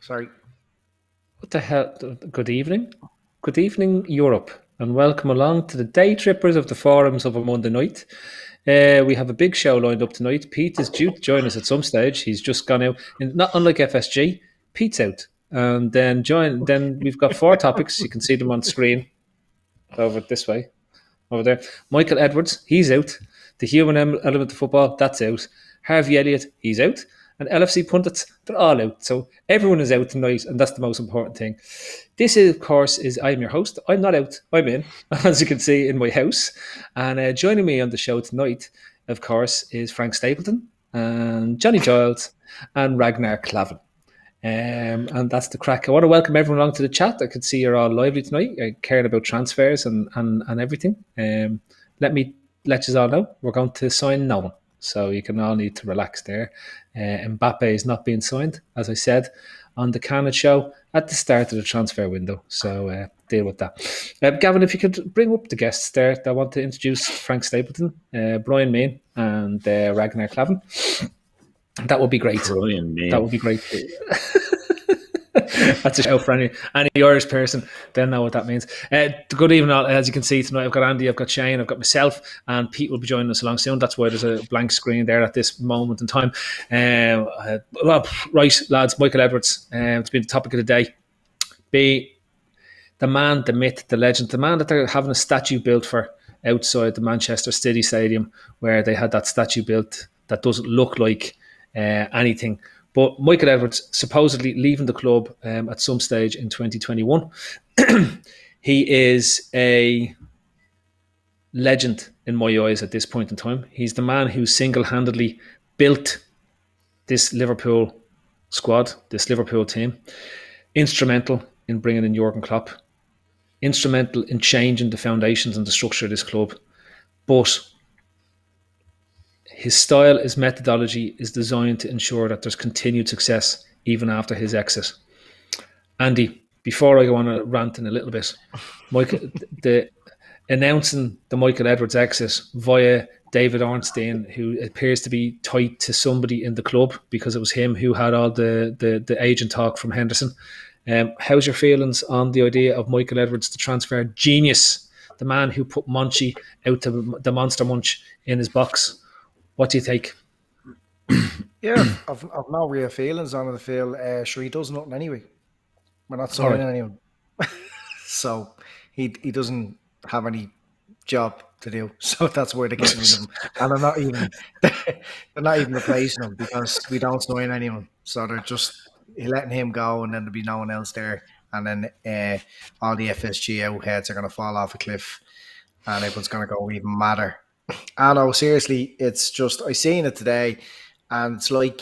Sorry. What the hell? Good evening. Good evening, Europe, and welcome along to the Daytrippers of the forums of a Monday night. We have a big show lined up tonight. Pete is due to join us at some stage. He's just gone out, and not unlike FSG, Pete's out. And then we've got 4 topics. You can see them on screen over this way, over there. Michael Edwards, he's out. The human element of football, that's out. Harvey Elliott, he's out. And LFC Pundits, they're all out. So everyone is out tonight, and that's the most important thing. This, of course, I'm your host. I'm not out. I'm in, as you can see, in my house. And joining me on the show tonight, of course, is Frank Stapleton and Johnny Giles and Ragnar Clavin. And that's the crack. I want to welcome everyone along to the chat. I can see you're all lively tonight, caring about transfers and everything. Let me let you all know, we're going to sign no one. So you can all need to relax there. Mbappe is not being signed, as I said, on the Canet show at the start of the transfer window. So deal with that. Gavin, if you could bring up the guests there, I want to introduce Frank Stapleton, Brian Main, and Ragnar Clavin. That would be great. Brian Main. That would be great. That's a show for any Irish person. They'll know what that means. Good evening, all. As you can see tonight, I've got Andy, I've got Shane, I've got myself, and Pete will be joining us along soon. That's why there's a blank screen there at this moment in time. Right, lads, Michael Edwards. It's been the topic of the day. Be the man, the myth, the legend, the man that they're having a statue built for outside the Manchester City Stadium, where they had that statue built that doesn't look like anything. But Michael Edwards supposedly leaving the club at some stage in 2021. He is a legend in my eyes at this point in time. He's the man who single-handedly built this Liverpool squad, this Liverpool team. Instrumental in bringing in Jurgen Klopp. Instrumental in changing the foundations and the structure of this club. But his style, his methodology is designed to ensure that there's continued success even after his exit. Andy, before I go on a rant in a little bit, announcing the Michael Edwards exit via David Ornstein, who appears to be tied to somebody in the club because it was him who had all the agent talk from Henderson. How's your feelings on the idea of Michael Edwards, the transfer genius, the man who put Monchi out to the Monster Munch in his box? What do you think? Yeah, I've no real feelings on it. I feel sure he does nothing anyway. We're not signing anyone. So he doesn't have any job to do. So that's why they're getting rid of him. And they're not even replacing him because we don't sign anyone. So they're just letting him go, and then there'll be no one else there. And then all the FSG outheads are going to fall off a cliff, and everyone's going to go even madder. I know, seriously, it's just, I seen it today, and it's like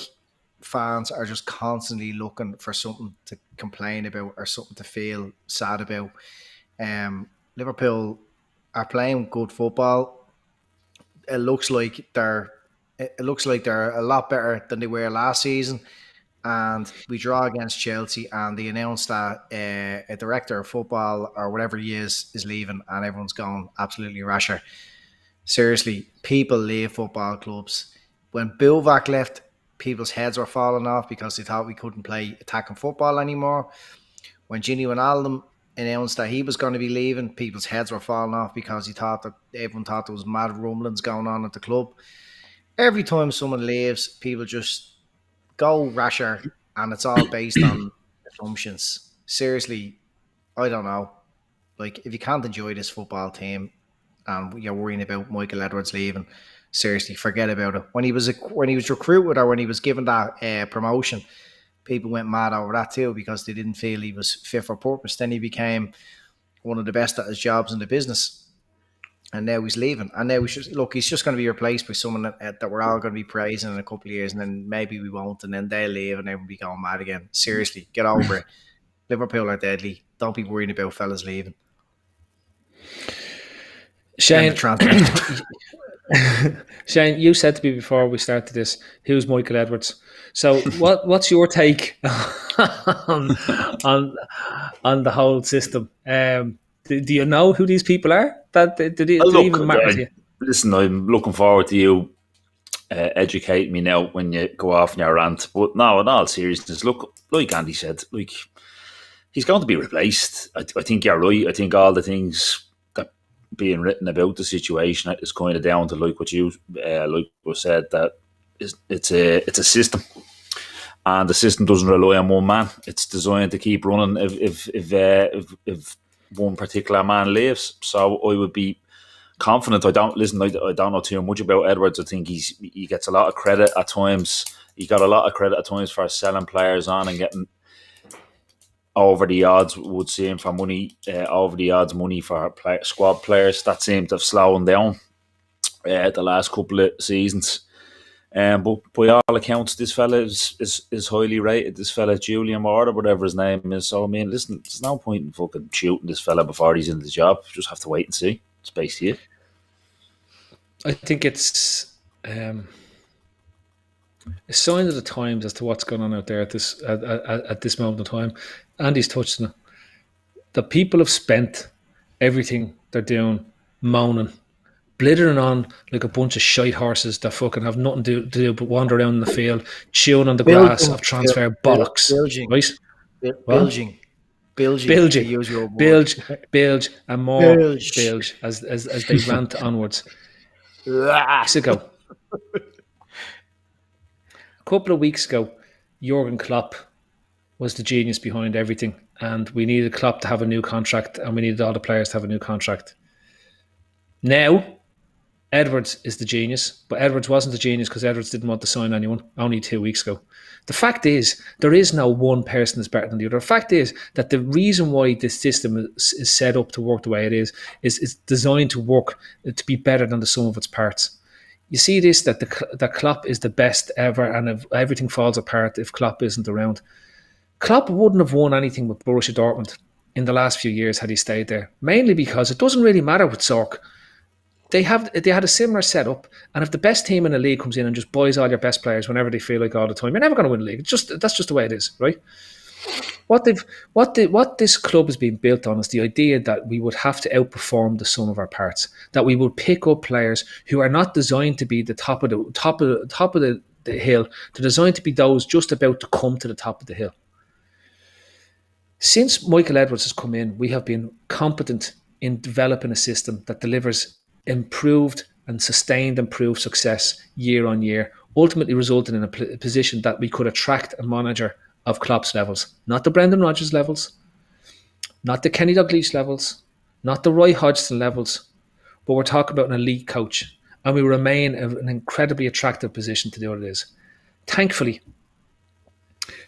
fans are just constantly looking for something to complain about or something to feel sad about. Liverpool are playing good football. It looks like they're a lot better than they were last season. And we draw against Chelsea, and they announced that a director of football or whatever he is leaving, and everyone's going absolutely rasher. Seriously, people leave football clubs. When Bulvac left, people's heads were falling off because they thought we couldn't play attacking football anymore. When Gini Wijnaldum announced that he was going to be leaving, people's heads were falling off because everyone thought there was mad rumblings going on at the club. Every time someone leaves, people just go rasher, and it's all based on assumptions. Seriously, I don't know. Like, if you can't enjoy this football team and you're worrying about Michael Edwards leaving, seriously, forget about it. When he was recruited, or when he was given that promotion, people went mad over that too because they didn't feel he was fit for purpose. Then he became one of the best at his jobs in the business, and now he's leaving. And now he's just going to be replaced by someone that we're all going to be praising in a couple of years, and then maybe we won't, and then they'll leave, and everyone will be going mad again. Seriously, get over it. Liverpool are deadly. Don't be worrying about fellas leaving. Shane, Shane, you said to me before we started this, who's Michael Edwards? So what's your take on the whole system? Do you know who these people are? Did they even matter to you? Listen, I'm looking forward to you educate me now when you go off in your rant. But no, in all seriousness, look, like Andy said, like he's going to be replaced. I think you're right. I think all the things that being written about the situation is kind of down to like what you said, that it's a system. And the system doesn't rely on one man. It's designed to keep running if one particular man leaves. So I would be confident. I don't know too much about Edwards. I think he gets a lot of credit at times. He got a lot of credit at times for selling players on and getting over the odds. Would seem for money, over the odds money for squad players. That seemed to have slowed down the last couple of seasons. But by all accounts, this fella is highly rated. This fella, Julian Ward, or whatever his name is. So, I mean, listen, there's no point in fucking shooting this fella before he's in the job. Just have to wait and see. It's basically it. I think it's a sign of the times as to what's going on out there at this moment in time. Andy's touched on it. The people have spent everything they're doing moaning, blithering on like a bunch of shite horses that fucking have nothing to do but wander around in the field, chewing on the grass of transfer bollocks. Bilging. Right? Bilging. Bilge, and more bilge as they rant onwards. Weeks ago, a couple of weeks ago, Jurgen Klopp was the genius behind everything, and we needed Klopp to have a new contract, and we needed all the players to have a new contract. Now, Edwards is the genius, but Edwards wasn't the genius because Edwards didn't want to sign anyone only 2 weeks ago. The fact is, there is no one person that's better than the other. The fact is that the reason why this system is set up to work the way it is designed to work to be better than the sum of its parts. You see this, that Klopp is the best ever, and if everything falls apart if Klopp isn't around. Klopp wouldn't have won anything with Borussia Dortmund in the last few years had he stayed there, mainly because it doesn't really matter with Zorc. They had a similar setup, and if the best team in the league comes in and just buys all your best players whenever they feel like all the time, you're never going to win the league. That's just the way it is, right? What this club has been built on is the idea that we would have to outperform the sum of our parts, that we would pick up players who are not designed to be the top of the hill. They're designed to be those just about to come to the top of the hill. Since Michael Edwards has come in, we have been competent in developing a system that delivers improved and sustained improved success year on year, ultimately resulting in a position that we could attract a manager of Klopp's levels, not the Brendan Rodgers levels, not the Kenny Dalglish levels, not the Roy Hodgson levels, but we're talking about an elite coach, and we remain in an incredibly attractive position to do what it is. Thankfully,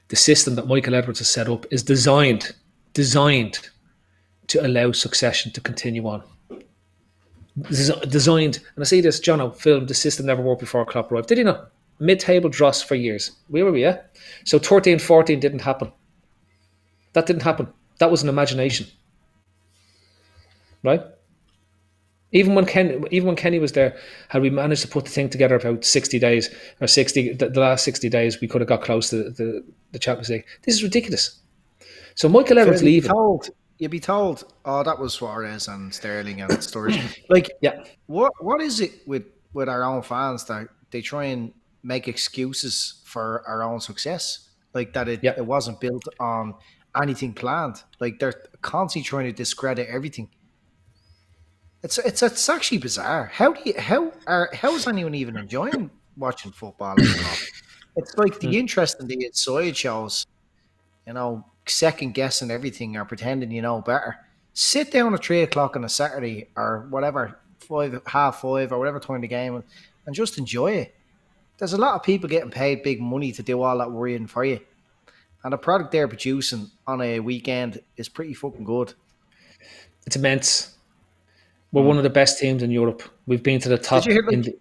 the system that Michael Edwards has set up is designed to allow succession to continue on. Designed, and I see this, Jono, film, the system never worked before Klopp arrived. Did he not? Mid-table dross for years. Where were we, yeah? So 13-14 didn't happen. That didn't happen. That was an imagination. Right? Even when Kenny was there, had we managed to put the thing together about 60 days, or 60, the last 60 days, we could have got close to the Champions League. This is ridiculous. So Michael Edwards leaving. You'd be told, oh, that was Suarez and Sterling and Sturridge. Like, yeah, what is it with our own fans that they try and make excuses for our own success? Like that it wasn't built on anything planned. Like they're constantly trying to discredit everything. It's actually bizarre. How is anyone even enjoying watching football anymore? It's like the interest in the side shows, second guessing everything or pretending you know better. Sit down at 3:00 on a Saturday or whatever, 5:30 or whatever time the game, and just enjoy it. There's a lot of people getting paid big money to do all that worrying for you, and the product they're producing on a weekend is pretty fucking good. It's immense. We're one of the best teams in Europe. We've been to the top. Did you hear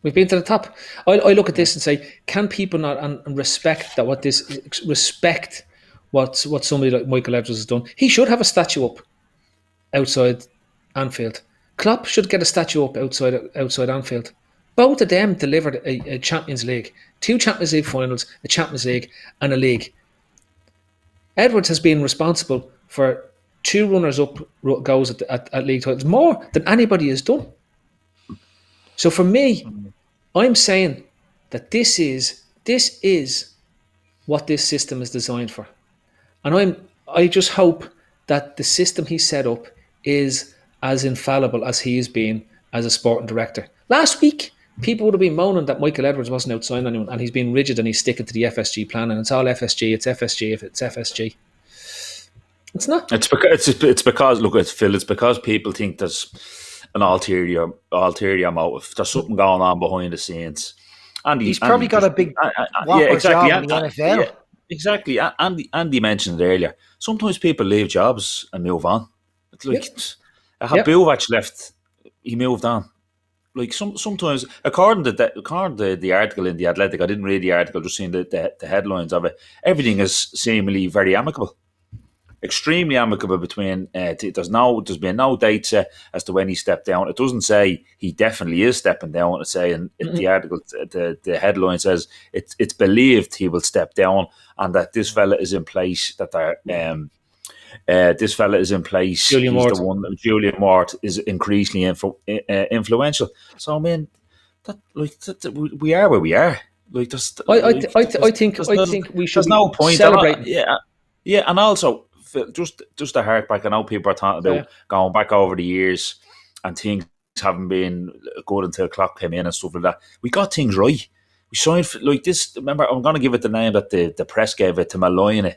We've been to the top. I look at this and say, can people not and respect that what somebody like Michael Edwards has done? He should have a statue up outside Anfield. Klopp should get a statue up outside Anfield. Both of them delivered a Champions League, 2 Champions League finals, a Champions League, and a league. Edwards has been responsible for 2 runners-up goals at league titles, more than anybody has done. So for me, I'm saying that this is what this system is designed for. And I just hope that the system he set up is as infallible as he has been as a sporting director. Last week, people would have been moaning that Michael Edwards wasn't out signing anyone, and he's been rigid and he's sticking to the FSG plan, and it's all FSG, it's FSG if it's FSG. It's not. It's because look, it's Phil. It's because people think there's an ulterior motive. There's something going on behind the scenes. He's probably got a big job in the NFL. Yeah, exactly. Andy mentioned it earlier. Sometimes people leave jobs and move on. It's like Habulvach left, he moved on. Like sometimes, according to the article in the Athletic, I didn't read the article, just seen the headlines of it. Everything is seemingly very amicable. Extremely amicable between. There's been no date set as to when he stepped down. It doesn't say he definitely is stepping down. It's saying the article, the headline says it's believed he will step down, and that this fella is in place. This fella is in place. Julian He's Ward. the one. Julian Ward is increasingly influential. So I mean, we are where we are. Like I think we should. There's no point. Celebrate. Yeah, and also. Just to hark back, I know people are talking about going back over the years and things haven't been good until Klopp came in and stuff like that. We got things right. We signed like this. Remember, I'm going to give it the name that the press gave it to Malloyne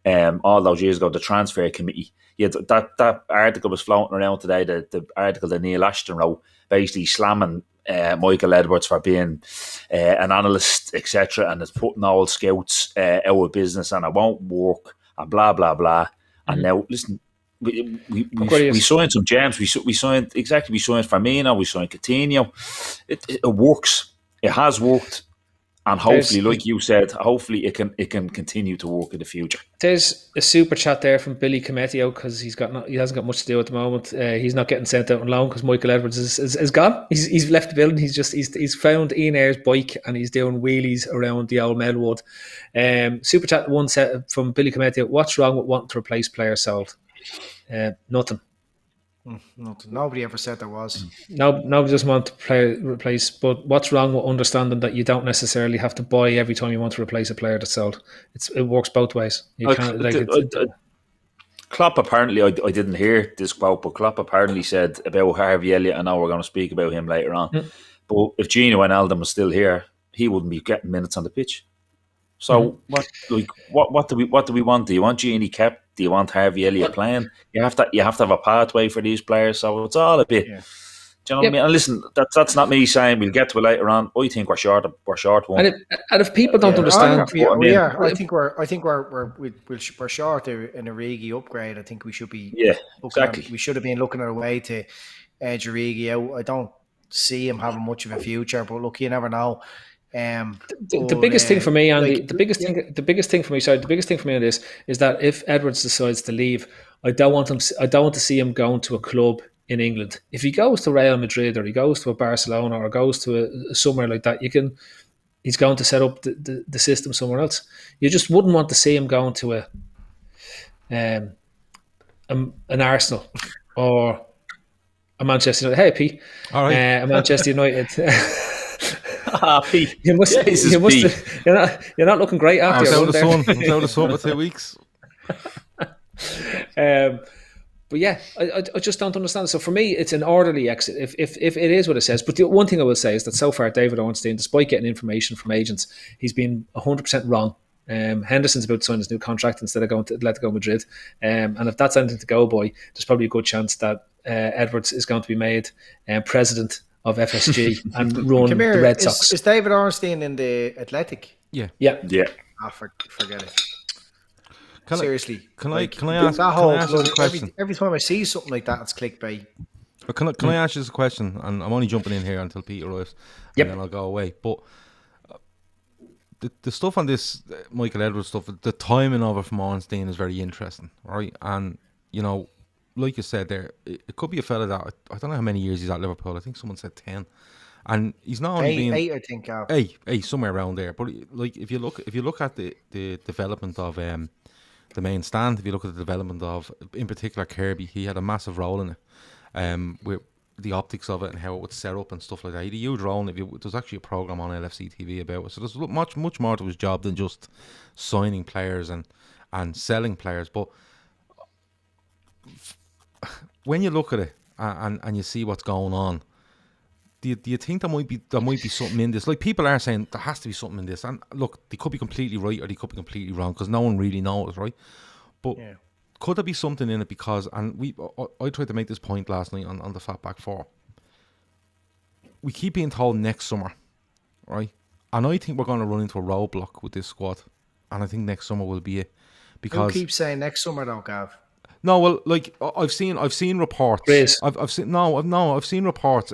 all those years ago, the transfer committee. Yeah, that article was floating around today, the article that Neil Ashton wrote, basically slamming Michael Edwards for being an analyst, etc., and it's putting all scouts out of business and it won't work and blah, blah, blah. And now, listen, we signed some gems. We signed Firmino. We signed Coutinho. It works. It has worked, and hopefully, like you said, hopefully it can continue to work in the future. There's a super chat there from Billy Cometio because he hasn't got much to do at the moment. He's not getting sent out on loan because Michael Edwards is gone. He's left the building. He's found Ian Ayre's bike and he's doing wheelies around the old Melwood. Super chat one set from Billy Cometio. What's wrong with wanting to replace players sold? Nothing. Nothing. Nobody ever said there was. Nobody just wants to replace. But what's wrong with understanding that you don't necessarily have to buy every time you want to replace a player that's sold? It works both ways. You can't Klopp apparently, I didn't hear this quote, but Klopp apparently said about Harvey Elliott. I know we're going to speak about him later on. But if Gino Wijnaldum was still here, he wouldn't be getting minutes on the pitch. So what do we want? Do you want Gini kept? Do you want Harvey Elliott playing? You have to have a pathway for these players. So it's all a bit. Yeah. Do you know what I mean? And listen, that's not me saying we'll get to it later on. I think we're short one. And if people don't understand, we are. I think we're short in a Origi upgrade. I think we should be. Yeah, exactly. We should have been looking at a way to edge Origi out. I don't see him having much of a future, but look, you never know. The biggest thing for me, Andy, the biggest thing for me on this is that if Edwards decides to leave, I don't want to see him going to a club in England. If he goes to Real Madrid or he goes to a Barcelona or goes to a somewhere like that, he's going to set up the system somewhere else. You just wouldn't want to see him going to an Arsenal or a Manchester United. Hey, P. All right. A Manchester United. Pete. You're not looking great after I your was out of the sun for 2 weeks. But yeah, I just don't understand. So for me, it's an orderly exit if it is what it says. But the one thing I will say is that so far, David Ornstein, despite getting information from agents, he's been 100% wrong. Henderson's about to sign his new contract instead of going to Atletico Madrid. And if that's anything to go by, there's probably a good chance that Edwards is going to be made president of FSG and run the Red Sox. Is David Ornstein in the Athletic? Yeah. Forget it. Seriously, can I ask you a question? Every time I see something like that, it's clickbait. Can I ask you a question? And I'm only jumping in here until Peter arrives, and then I'll go away. But the stuff on this Michael Edwards stuff, the timing of it from Ornstein is very interesting, right? And you know, like you said there, it could be a fella that I don't know how many years he's at Liverpool. I think someone said 10, and he's not only been 8. I think eight somewhere around there. But like if you look at the development of the main stand, if you look at the development of, in particular, Kirby, he had a massive role in it. With the optics of it and how it would set up and stuff like that. He had a huge role. There's actually a program on LFC TV about it. So there's much more to his job than just signing players and selling players. But when you look at it and you see what's going on, do you think there might be something in this? Like, people are saying there has to be something in this, and look, they could be completely right or they could be completely wrong because no one really knows, right? But could there be something in it? Because, and I tried to make this point last night on the Fatback 4. We keep being told next summer, right? And I think we're going to run into a roadblock with this squad, and I think next summer will be it. Because who keeps saying next summer though, Gav? No, well, like I've seen reports. Grizz. I've seen reports.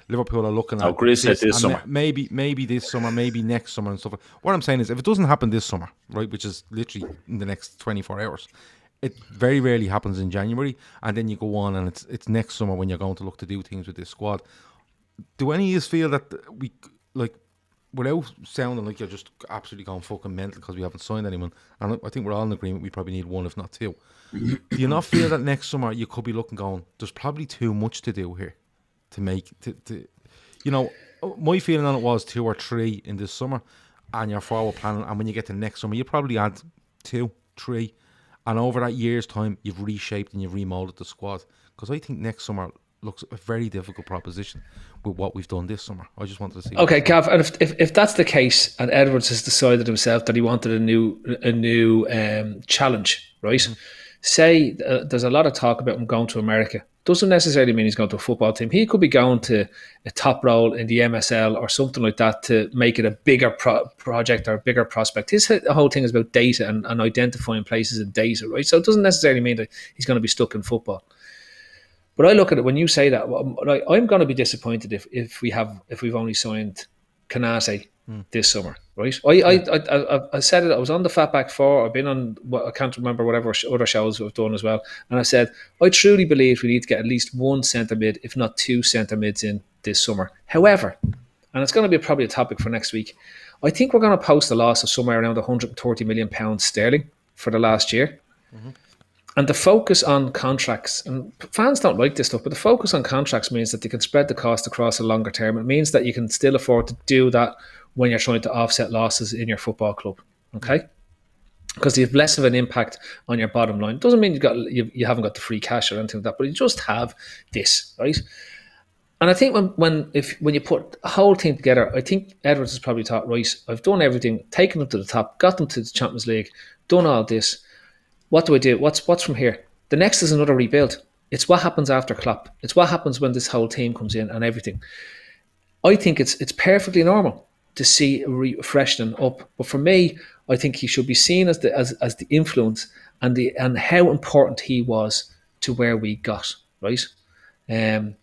Liverpool are looking at. Grizz said this summer. Maybe this summer, maybe next summer and stuff. What I'm saying is, if it doesn't happen this summer, right, which is literally in the next 24 hours, it very rarely happens in January, and then you go on, and it's next summer when you're going to look to do things with this squad. Do any of you feel that we, like, without sounding like you're just absolutely going fucking mental because we haven't signed anyone, and I think we're all in agreement we probably need one, if not two. Do you not feel that next summer you could be looking going, there's probably too much to do here to make, my feeling on it was 2 or 3 in this summer, and you're forward planning, and when you get to next summer, you probably add 2, 3, and over that year's time, you've reshaped and you've remolded the squad. Because I think next summer looks a very difficult proposition with what we've done this summer. I just wanted to see. Okay, Gav, and if that's the case, and Edwards has decided himself that he wanted a new challenge, right? Mm-hmm. Say there's a lot of talk about him going to America. Doesn't necessarily mean he's going to a football team. He could be going to a top role in the MSL or something like that to make it a bigger project or a bigger prospect. His whole thing is about data and identifying places in data, right? So it doesn't necessarily mean that he's going to be stuck in football. But I look at it, when you say that, I'm going to be disappointed if we've only signed Kanate this summer, right? I said it. I was on the Fatback 4. I've been on, I can't remember whatever other shows we've done as well. And I said, I truly believe we need to get at least one centre mid, if not 2 centre mids in this summer. However, and it's going to be probably a topic for next week, I think we're going to post a loss of somewhere around £130 million sterling for the last year. Mm-hmm. And the focus on contracts, and fans don't like this stuff, but the focus on contracts means that they can spread the cost across a longer term. It means that you can still afford to do that when you're trying to offset losses in your football club, okay? Because you have less of an impact on your bottom line. It doesn't mean you haven't got the free cash or anything like that, but you just have this, right? And I think when you put a whole team together, I think Edwards has probably thought, right, I've done everything, taken them to the top, got them to the Champions League, done all this. What do I do? What's from here? The next is another rebuild. It's what happens after Klopp. It's what happens when this whole team comes in and everything. I think it's perfectly normal to see a freshening up. But for me, I think he should be seen as the influence and how important he was to where we got, right? And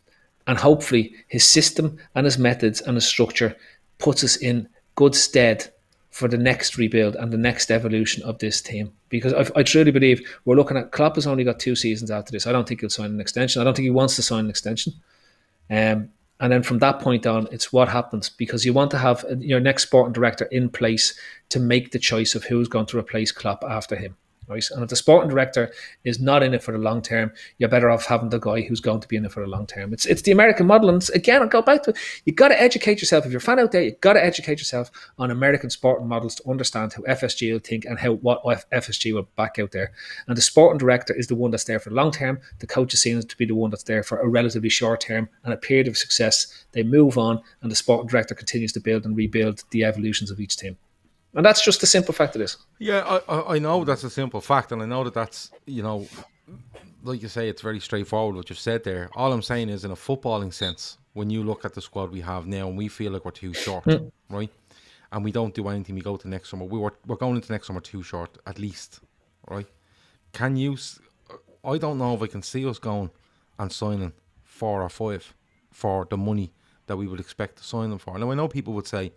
hopefully his system and his methods and his structure puts us in good stead for the next rebuild and the next evolution of this team. Because I truly believe we're looking at, Klopp has only got 2 seasons after this. I don't think he'll sign an extension. I don't think he wants to sign an extension. And then from that point on, it's what happens, because you want to have your next sporting director in place to make the choice of who's going to replace Klopp after him. Right? And if the sporting director is not in it for the long term, you're better off having the guy who's going to be in it for the long term. It's the American model. And again, I'll go back to it. You've got to educate yourself. If you're a fan out there, you've got to educate yourself on American sporting models to understand how FSG will think and what FSG will back out there. And the sporting director is the one that's there for the long term. The coach is seen to be the one that's there for a relatively short term and a period of success. They move on, and the sporting director continues to build and rebuild the evolutions of each team. And that's just the simple fact of this. Yeah, I know that's a simple fact, and I know that's, like you say, it's very straightforward what you've said there. All I'm saying is, in a footballing sense, when you look at the squad we have now and we feel like we're too short, right? And we don't do anything, we go to next summer. We're going into next summer too short, at least, right? I don't know if I can see us going and signing 4 or 5 for the money that we would expect to sign them for. Now, I know people would say,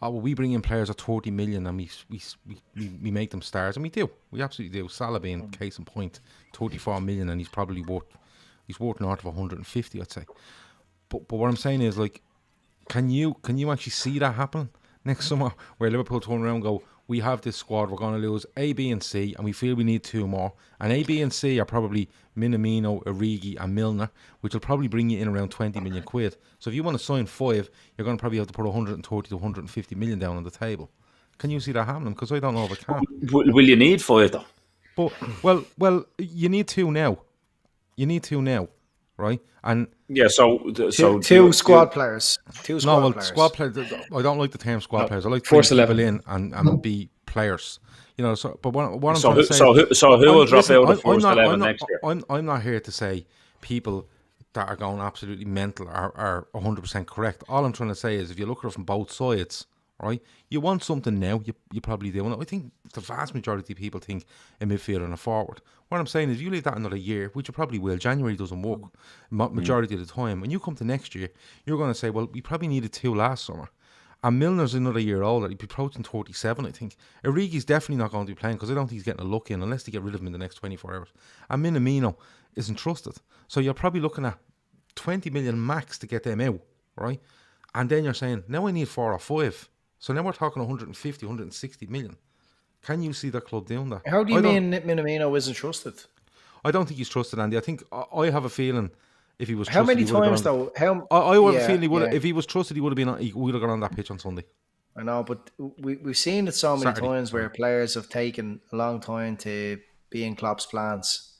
we bring in players at 30 million and we make them stars, and we do. We absolutely do. Salah being case in point, 34 million, and he's probably worth north of 150, I'd say. But what I'm saying is, like, can you actually see that happen next summer, where Liverpool turn around and go, we have this squad, we're going to lose A, B and C, and we feel we need 2 more. And A, B and C are probably Minamino, Origi and Milner, which will probably bring you in around 20 million quid. So if you want to sign 5, you're going to probably have to put 130 to 150 million down on the table. Can you see that happening? Because I don't know if it can. Will you need 5 though? But, well, you need 2 now. You need 2 now, right? And yeah, two squad players. Squad players. I don't like the term squad players. I like to bring people in and be players. You know. So, but what I'm trying to say. So who will drop out of the first 11 next year? I'm not here to say people that are going absolutely mental are 100% correct. All I'm trying to say is if you look at it from both sides, right? You want something now, you probably do. And I think the vast majority of people think a midfielder and a forward. What I'm saying is you leave that another year, which you probably will. January doesn't work majority of the time. When you come to next year, you're going to say, well, we probably needed 2 last summer. And Milner's another year older. He'd be approaching 37, I think. Origi's definitely not going to be playing because I don't think he's getting a look in unless they get rid of him in the next 24 hours. And Minamino isn't trusted. So you're probably looking at 20 million max to get them out, right? And then you're saying, now I need 4 or 5. So now we're talking 150, 160 million. Can you see the club doing that? How do you mean Minamino isn't trusted? I don't think he's trusted, Andy. I think I have a feeling if he was trusted, how many times though? I have a feeling he would. If he was trusted, he would have gone on that pitch on Sunday. I know, but we've seen it so many times where players have taken a long time to be in Klopp's plans.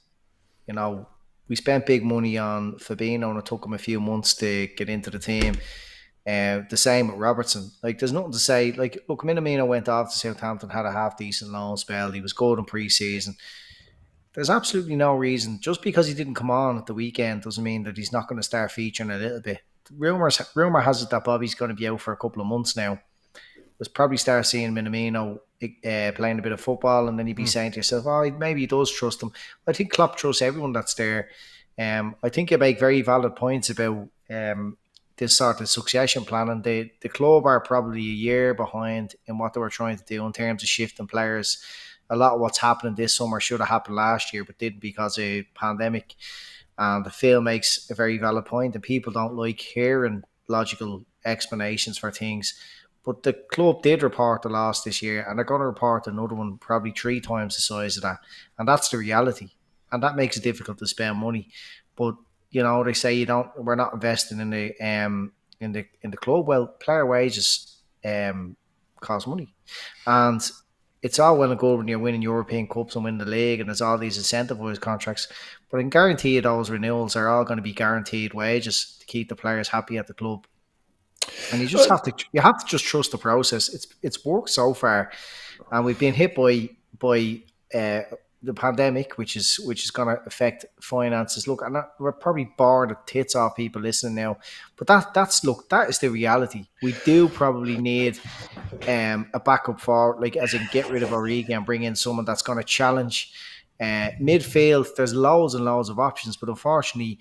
You know, we spent big money on Fabinho and it took him a few months to get into the team. The same with Robertson. Like, there's nothing to say. Like, look, Minamino went off to Southampton, had a half-decent loan spell. He was good in pre-season. There's absolutely no reason. Just because he didn't come on at the weekend doesn't mean that he's not going to start featuring a little bit. Rumour has it that Bobby's going to be out for a couple of months now. We'll probably start seeing Minamino playing a bit of football, and then you'd be saying to yourself, oh, maybe he does trust him. I think Klopp trusts everyone that's there. I think you make very valid points about this sort of succession planning. The club are probably a year behind in what they were trying to do in terms of shifting players. A lot of what's happening this summer should have happened last year, but didn't because of pandemic. And Phil makes a very valid point, and people don't like hearing logical explanations for things. But the club did report the loss this year, and they're going to report another one probably 3 times the size of that. And that's the reality. And that makes it difficult to spend money. But you know, they say we're not investing in the club. Well, player wages cost money, and it's all well and good when you're winning European Cups and winning the league, and there's all these incentivized contracts. But I can guarantee you those renewals are all going to be guaranteed wages to keep the players happy at the club. And you have to just trust the process. It's worked so far, and we've been hit by the pandemic, which is going to affect finances. Look, and we're probably bored the tits off people listening now, but that is the reality. We do probably need a backup forward, like as in get rid of Origi and bring in someone that's going to challenge midfield. There's loads and loads of options, but unfortunately,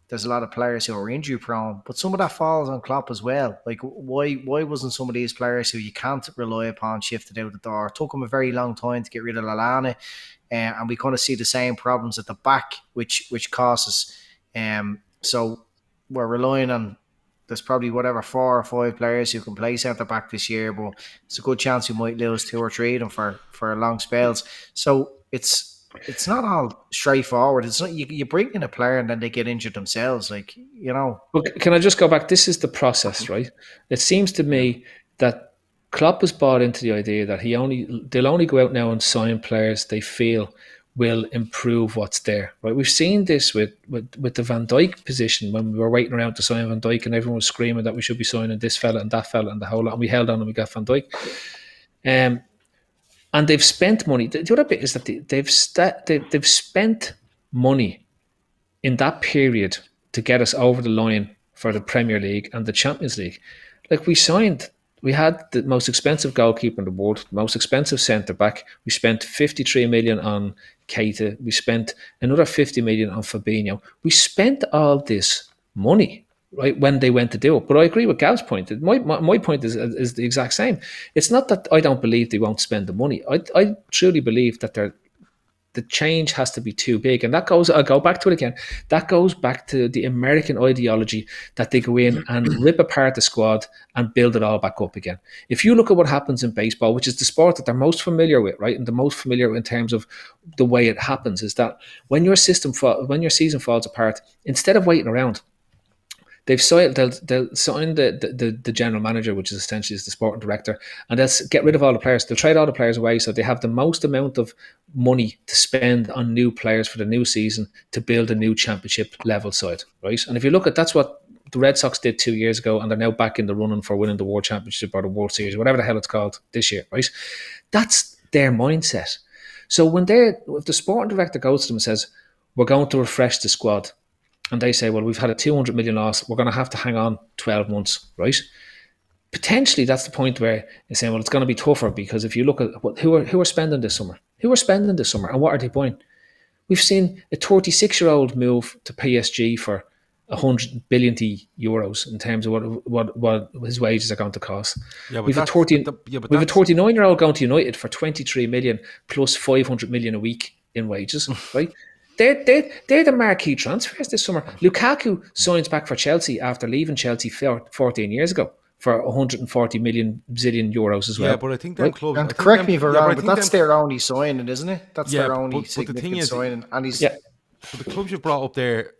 there's a lot of players who are injury prone. But some of that falls on Klopp as well. Like, why wasn't some of these players who you can't rely upon shifted out the door? It took him a very long time to get rid of Lallana. And we kind of see the same problems at the back, which causes. So we're relying on, there's probably 4 or 5 players who can play centre back this year, but it's a good chance we might lose 2 or 3 of them for long spells. So it's not all straightforward. It's not you bring in a player and then they get injured themselves. Like, you know. Well, can I just go back? This is the process, right? It seems to me that Klopp has bought into the idea that they'll only go out now and sign players they feel will improve what's there. Right? We've seen this with the Van Dijk position when we were waiting around to sign Van Dijk, and everyone was screaming that we should be signing this fella and that fella and the whole lot, and we held on and we got Van Dijk. And they've spent money. The other bit is that they've spent money in that period to get us over the line for the Premier League and the Champions League. Like, we had the most expensive goalkeeper in the world, the most expensive centre-back. We spent 53 million on Keita. We spent another 50 million on Fabinho. We spent all this money, right, when they went to do it. But I agree with Gav's point. My point is the exact same. It's not that I don't believe they won't spend the money. I truly believe that the change has to be too big. And that goes, I'll go back to it again, that goes back to the American ideology that they go in and rip apart the squad and build it all back up again. If you look at what happens in baseball, which is the sport that they're most familiar with, right, and the most familiar in terms of the way it happens, is that when your season falls apart, instead of waiting around, they'll sign the general manager, which is essentially the sporting director, and they'll get rid of all the players. They'll trade all the players away, so they have the most amount of money to spend on new players for the new season to build a new championship level side, right? And if you look at, that's what the Red Sox did 2 years ago, and they're now back in the running for winning the World Championship or the World Series, whatever the hell it's called this year, right? That's their mindset. So if the sporting director goes to them and says, we're going to refresh the squad, and they say, well, we've had a 200 million loss, we're going to have to hang on 12 months, right? Potentially, that's the point where they're saying, well, it's going to be tougher, because if you look at who are spending this summer? Who are spending this summer, and what are they buying? We've seen a 36-year-old move to PSG for 100 billion euros in terms of what his wages are going to cost. Yeah, but we've a 39-year-old going to United for 23 million plus 500 million a week in wages, right? They're the marquee transfers this summer. Lukaku signs back for Chelsea after leaving Chelsea 14 years ago for 140 million Brazilian euros as well. Yeah, but I think them clubs... And correct me if I'm wrong, but that's their only signing, isn't it? That's their only but significant the thing is, signing. And he's... But the clubs you've brought up there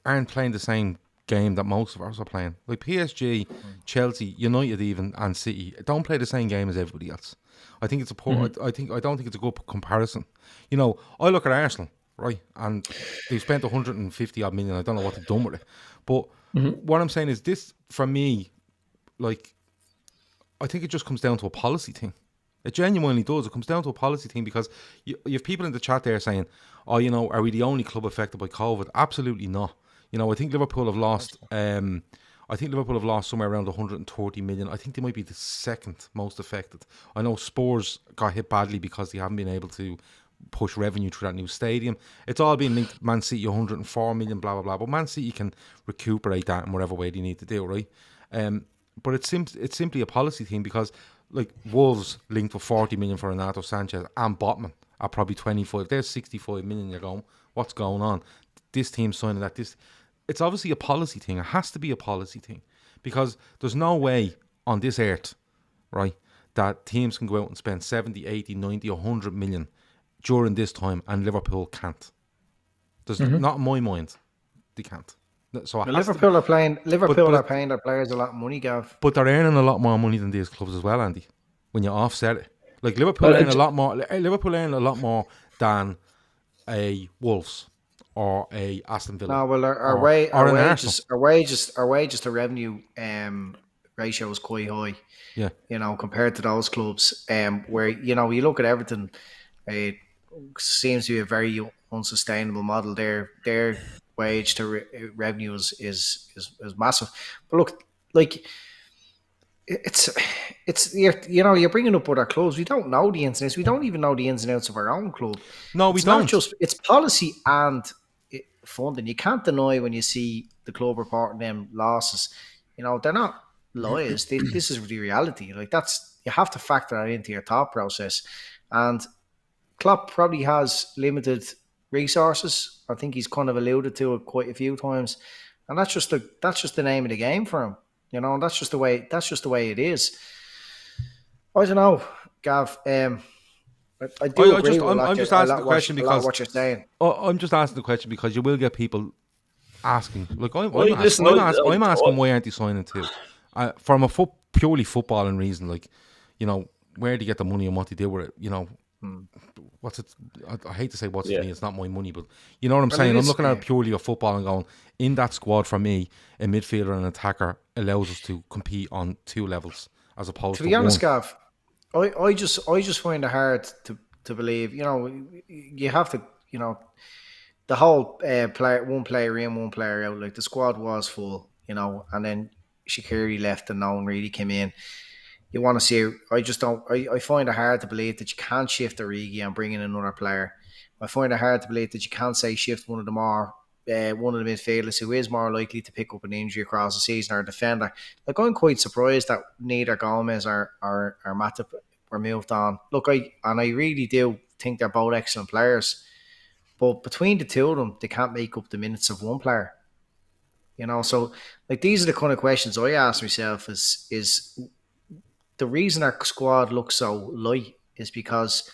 aren't playing the same game that most of us are playing. Like PSG, Chelsea, United even, and City don't play the same game as everybody else. I think it's a poor... I don't think it's a good comparison. You know, I look at Arsenal, right, and they've spent 150 odd million. I don't know what they've done with it, but what I'm saying is this, for me, like, I think it just comes down to a policy thing. It genuinely does. It comes down to a policy thing, because you have people in the chat there saying, oh, you know, are we the only club affected by COVID? Absolutely not. You know, I think Liverpool have lost somewhere around 130 million. I think they might be the second most affected. I know Spurs got hit badly because they haven't been able to push revenue through that new stadium. It's all been linked to Man City, 104 million, blah, blah, blah. But Man City can recuperate that in whatever way they need to do, right? But it's simply a policy thing, because like Wolves linked with 40 million for Renato Sanchez, and Botman are probably 25. There's 65 million. You're going, what's going on? This team's signing that. It's obviously a policy thing. It has to be a policy thing, because there's no way on this earth, right, that teams can go out and spend 70, 80, 90, 100 million during this time, and Liverpool can't. There's not in my mind, they can't. So Liverpool are paying their players a lot of money, Gav. But they're earning a lot more money than these clubs as well, Andy. When you offset it, like Liverpool earn a lot more. Liverpool earn a lot more than a Wolves or a Aston Villa. No, well, our wages to revenue ratio is quite high. Yeah, you know, compared to those clubs, where, you know, you look at Everton, it seems to be a very unsustainable model. Their wage to revenue is massive. But look, like, it's you're bringing up other clubs. We don't know the ins and outs. We don't even know the ins and outs of our own club. No, we don't. It's policy and funding. You can't deny when you see the club reporting them losses. You know, they're not lies. This is the reality. Like, you have to factor that into your thought process. And Klopp probably has limited resources. I think he's kind of alluded to it quite a few times, and that's just the name of the game for him. You know, and that's just the way it is. I don't know, Gav. I do agree with I'm just asking the question because what you're saying. I'm just asking the question because you will get people asking. Like I'm asking why aren't they signing too? From a purely footballing reason, like, you know, where do you get the money and what do you do with it? You know. What's it? I hate to say what's it mean. It's not my money, but you know what I'm saying. I'm looking at it purely of football and going, in that squad for me, a midfielder and an attacker allows us to compete on two levels as opposed to be honest, Gav, I just find it hard to believe. You know, you have to, you know, the whole one player in, one player out. Like, the squad was full, you know, and then Shaqiri left and no one really came in. You want to see, I find it hard to believe that you can't shift Origi and bring in another player. I find it hard to believe that you can't say shift one of the midfielders who is more likely to pick up an injury across the season, or a defender. Like, I'm quite surprised that neither Gomez or Matip were moved on. Look, I really do think they're both excellent players. But between the two of them, they can't make up the minutes of one player. So like these are the kind of questions I ask myself: is the reason our squad looks so light is because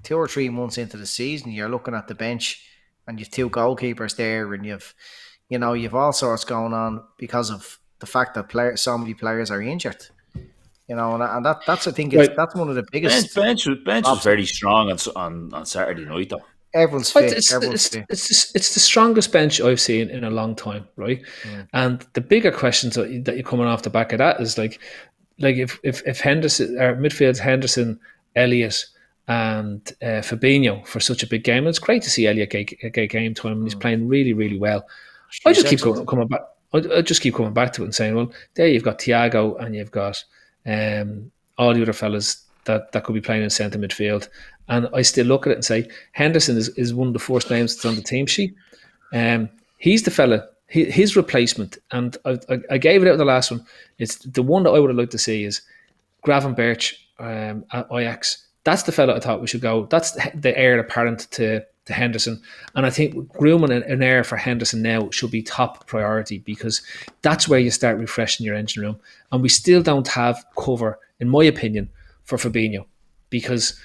2 or 3 months into the season, you're looking at the bench and you've 2 goalkeepers there, and you've all sorts going on because of the fact that so many players are injured. And that's I think that's one of the biggest. Bench was very strong on Saturday night though. Everyone's fit. Everyone's fit. It's the strongest bench I've seen in a long time, right? And the bigger questions that you're coming off the back of that is like if Henderson, our midfield, Henderson, Elliott, and Fabinho for such a big game. And it's great to see Elliott get game time, and he's playing really, really well. I just keep coming back. I just keep coming back to it and saying, well, there you've got Thiago and you've got all the other fellas that could be playing in centre midfield. And I still look at it and say, Henderson is one of the first names that's on the team sheet. He's the fella, his replacement. And I gave it out the last one. It's the one that I would have liked to see is Gravenberch at Ajax. That's the fella I thought we should go. That's the heir apparent to Henderson. And I think grooming an heir for Henderson now should be top priority, because that's where you start refreshing your engine room. And we still don't have cover, in my opinion, for Fabinho. Because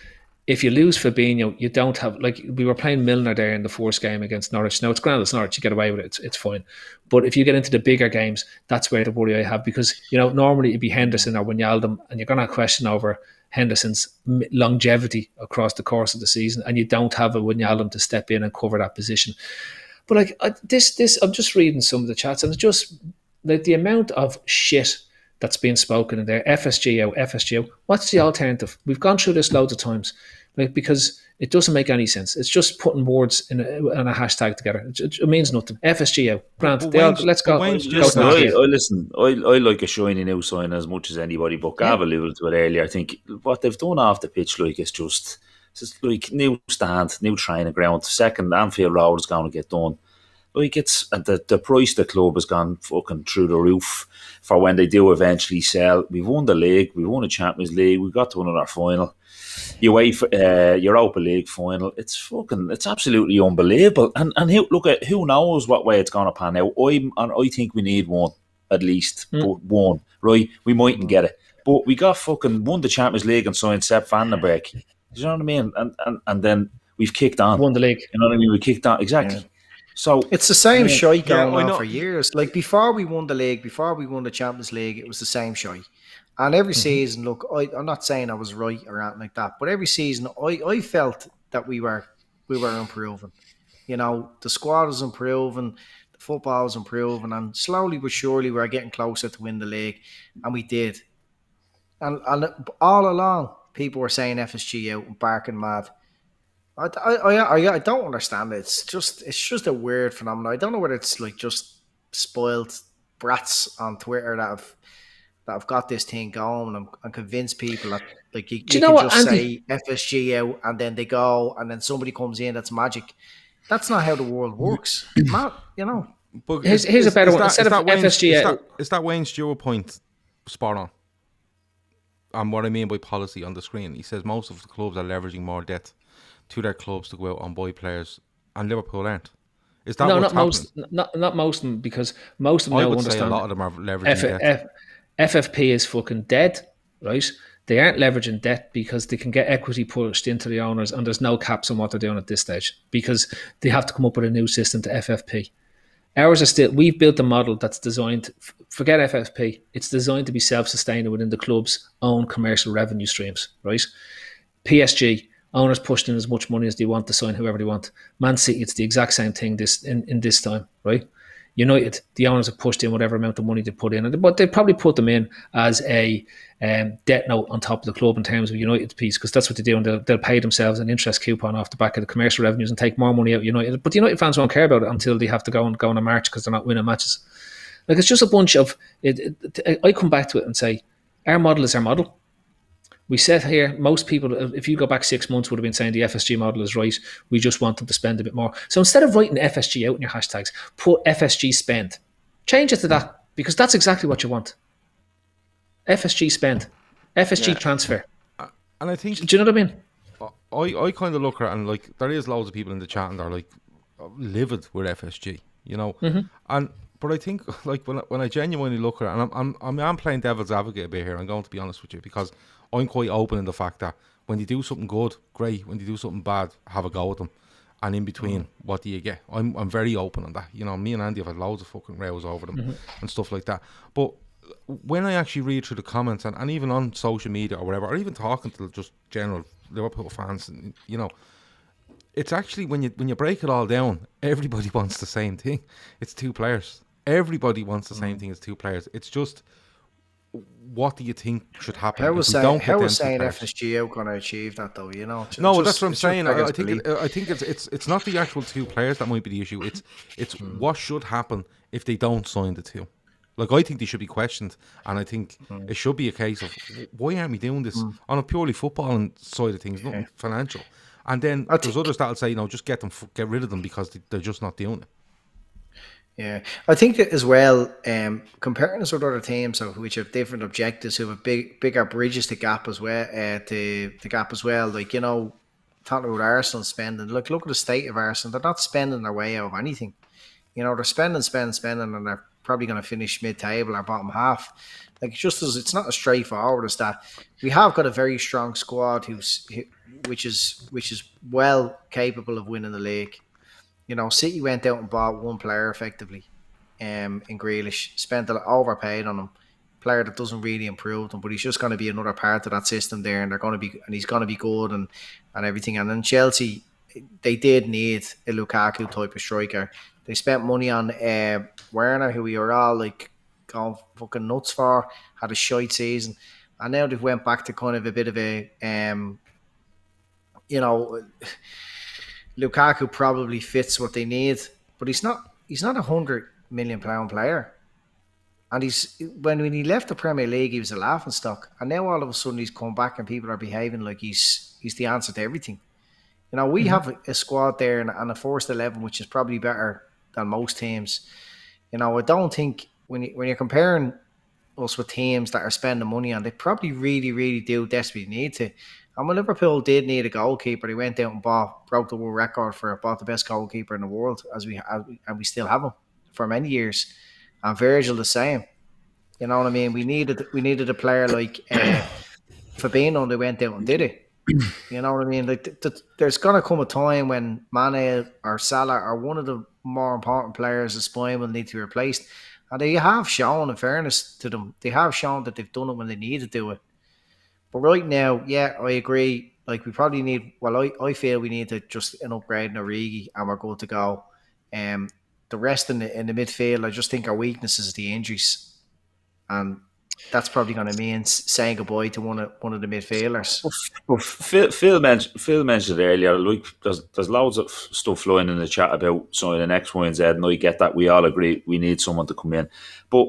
if you lose Fabinho, you don't have, like, we were playing Milner there in the first game against Norwich. Now, it's grand, it's Norwich, you get away with it, it's fine. But if you get into the bigger games, that's where the worry I have, because, normally it'd be Henderson or Wijnaldum, and you're going to question over Henderson's longevity across the course of the season, and you don't have a Wijnaldum to step in and cover that position. But like I'm just reading some of the chats, and it's just like the amount of shit that's being spoken in there. FSG out. What's the alternative? We've gone through this loads of times, like, because it doesn't make any sense. It's just putting words in a hashtag together. It means nothing. FSG out. Grant, let's go. Listen, I like a shiny new sign as much as anybody, but Gav alluded to it earlier. I think what they've done off the pitch, like, it's just like new stand, new training ground. Second, Anfield Road is going to get done. Like, it's the price the club has gone fucking through the roof for when they do eventually sell. We've won the league, we've won the Champions League, we've got to another final. Europa League final. It's absolutely unbelievable. And who knows what way it's going to pan out. I think we need one at least, but one, right? We mightn't get it, but we got won the Champions League and signed Sepp van den Berg. You know what I mean? And then we've kicked on. Won the league. You know what I mean? We kicked on exactly. Yeah. So it's the same shite going on for years. Like, before we won the league, before we won the Champions League, it was the same shite. And every season, look, I'm not saying I was right or anything like that, but every season I felt that we were improving. The squad was improving, the football was improving, and slowly but surely we were getting closer to win the league, and we did. And all along, people were saying FSG out and barking mad. I don't understand it. It's just a weird phenomenon. I don't know whether it's like just spoiled brats on Twitter that have got this thing going and convince people that, like, you can just say FSG out and then they go and then somebody comes in that's magic. That's not how the world works. But here's a better one. Instead of FSG out, is that Wayne Stewart point spot on? And what I mean by policy on the screen, he says most of the clubs are leveraging more debt to their clubs to go out and buy players, and Liverpool aren't. Is that what's happening? Not most of them, because most of them now understand. Say a lot of them are leveraging debt. FFP is fucking dead, right? They aren't leveraging debt because they can get equity pushed into the owners, and there's no caps on what they're doing at this stage because they have to come up with a new system to FFP. Ours are still, we've built a model that's designed, forget FFP, it's designed to be self-sustaining within the club's own commercial revenue streams, right? PSG, owners pushed in as much money as they want to sign whoever they want. Man City, it's the exact same thing in this time, right? United, the owners have pushed in whatever amount of money they put in, but they probably put them in as a debt note on top of the club in terms of United's piece, because that's what they do, and they'll pay themselves an interest coupon off the back of the commercial revenues and take more money out of United. But the United fans won't care about it until they have to go on a march because they're not winning matches. Like, it's just a bunch of I come back to it and say, our model is our model. We said here, most people, if you go back 6 months, would have been saying the FSG model is right. We just want them to spend a bit more. So instead of writing FSG out in your hashtags, put FSG spend. Change it to that, because that's exactly what you want. FSG spend. FSG transfer. And I think... Do you know what I mean? I kind of look at it, and like, there is loads of people in the chat and they're like, livid with FSG, you know. But I think, like, when I genuinely look at it, and I'm playing devil's advocate a bit here, I'm going to be honest with you, because I'm quite open in the fact that when you do something good, great. When you do something bad, have a go at them. And in between, what do you get? I'm very open on that. You know, me and Andy have had loads of fucking rows over them and stuff like that. But when I actually read through the comments, and even on social media or whatever, or even talking to just general Liverpool fans, you know, it's actually, when you break it all down, everybody wants the same thing. It's two players. Everybody wants the same thing as two players. It's just, what do you think should happen? How was saying FSG out going to achieve that, though? You know, no, that's what I'm saying. I think it's not the actual two players that might be the issue. It's what should happen if they don't sign the two. Like, I think they should be questioned, and I think it should be a case of, why aren't we doing this on a purely footballing side of things, not financial? And then there's others that'll say, just get rid of them because they're just not doing it. Yeah, I think that as well, comparing us with other teams which have different objectives, who have bigger bridges to gap as well, the gap as well. Like, you know, talking about Arsenal spending, look at the state of Arsenal. They're not spending their way out of anything. You know, they're spending, and they're probably going to finish mid-table or bottom half. Like, it's not as straightforward as that. We have got a very strong squad which is well capable of winning the league. You know, City went out and bought one player effectively, in Grealish, overpaid on him, player that doesn't really improve them, but he's just going to be another part of that system there, and he's going to be good and everything. And then Chelsea, they did need a Lukaku type of striker. They spent money on Werner, who we were all like going fucking nuts for, had a shite season, and now they've went back to kind of a bit of a, you know. Lukaku probably fits what they need, but he's not £100 million player. And when he left the Premier League, he was a laughing stock, and now all of a sudden he's come back and people are behaving like he's the answer to everything. You know, we have a squad there and a first 11 which is probably better than most teams. You know, I don't think when you're comparing us with teams that are spending money on, they probably really, really do desperately need to. And when Liverpool did need a goalkeeper, they went out and broke the world record bought the best goalkeeper in the world, and we still have him for many years. And Virgil the same. You know what I mean? We needed a player like Fabinho. They went out and did it. You know what I mean? Like there's gonna come a time when Mane or Salah or one of the more important players, the spine, will need to be replaced. And they have shown, in fairness to them, they have shown that they've done it when they need to do it. But right now, yeah, I agree. Like, we probably need, I feel we need to just an upgrade in Origi, and we're good to go. The rest in the midfield, I just think our weakness is the injuries, and that's probably going to mean saying goodbye to one of the midfielders. Well, Phil mentioned earlier, like, there's loads of stuff flowing in the chat about signing X, Y, and Z, and I get that. We all agree we need someone to come in. But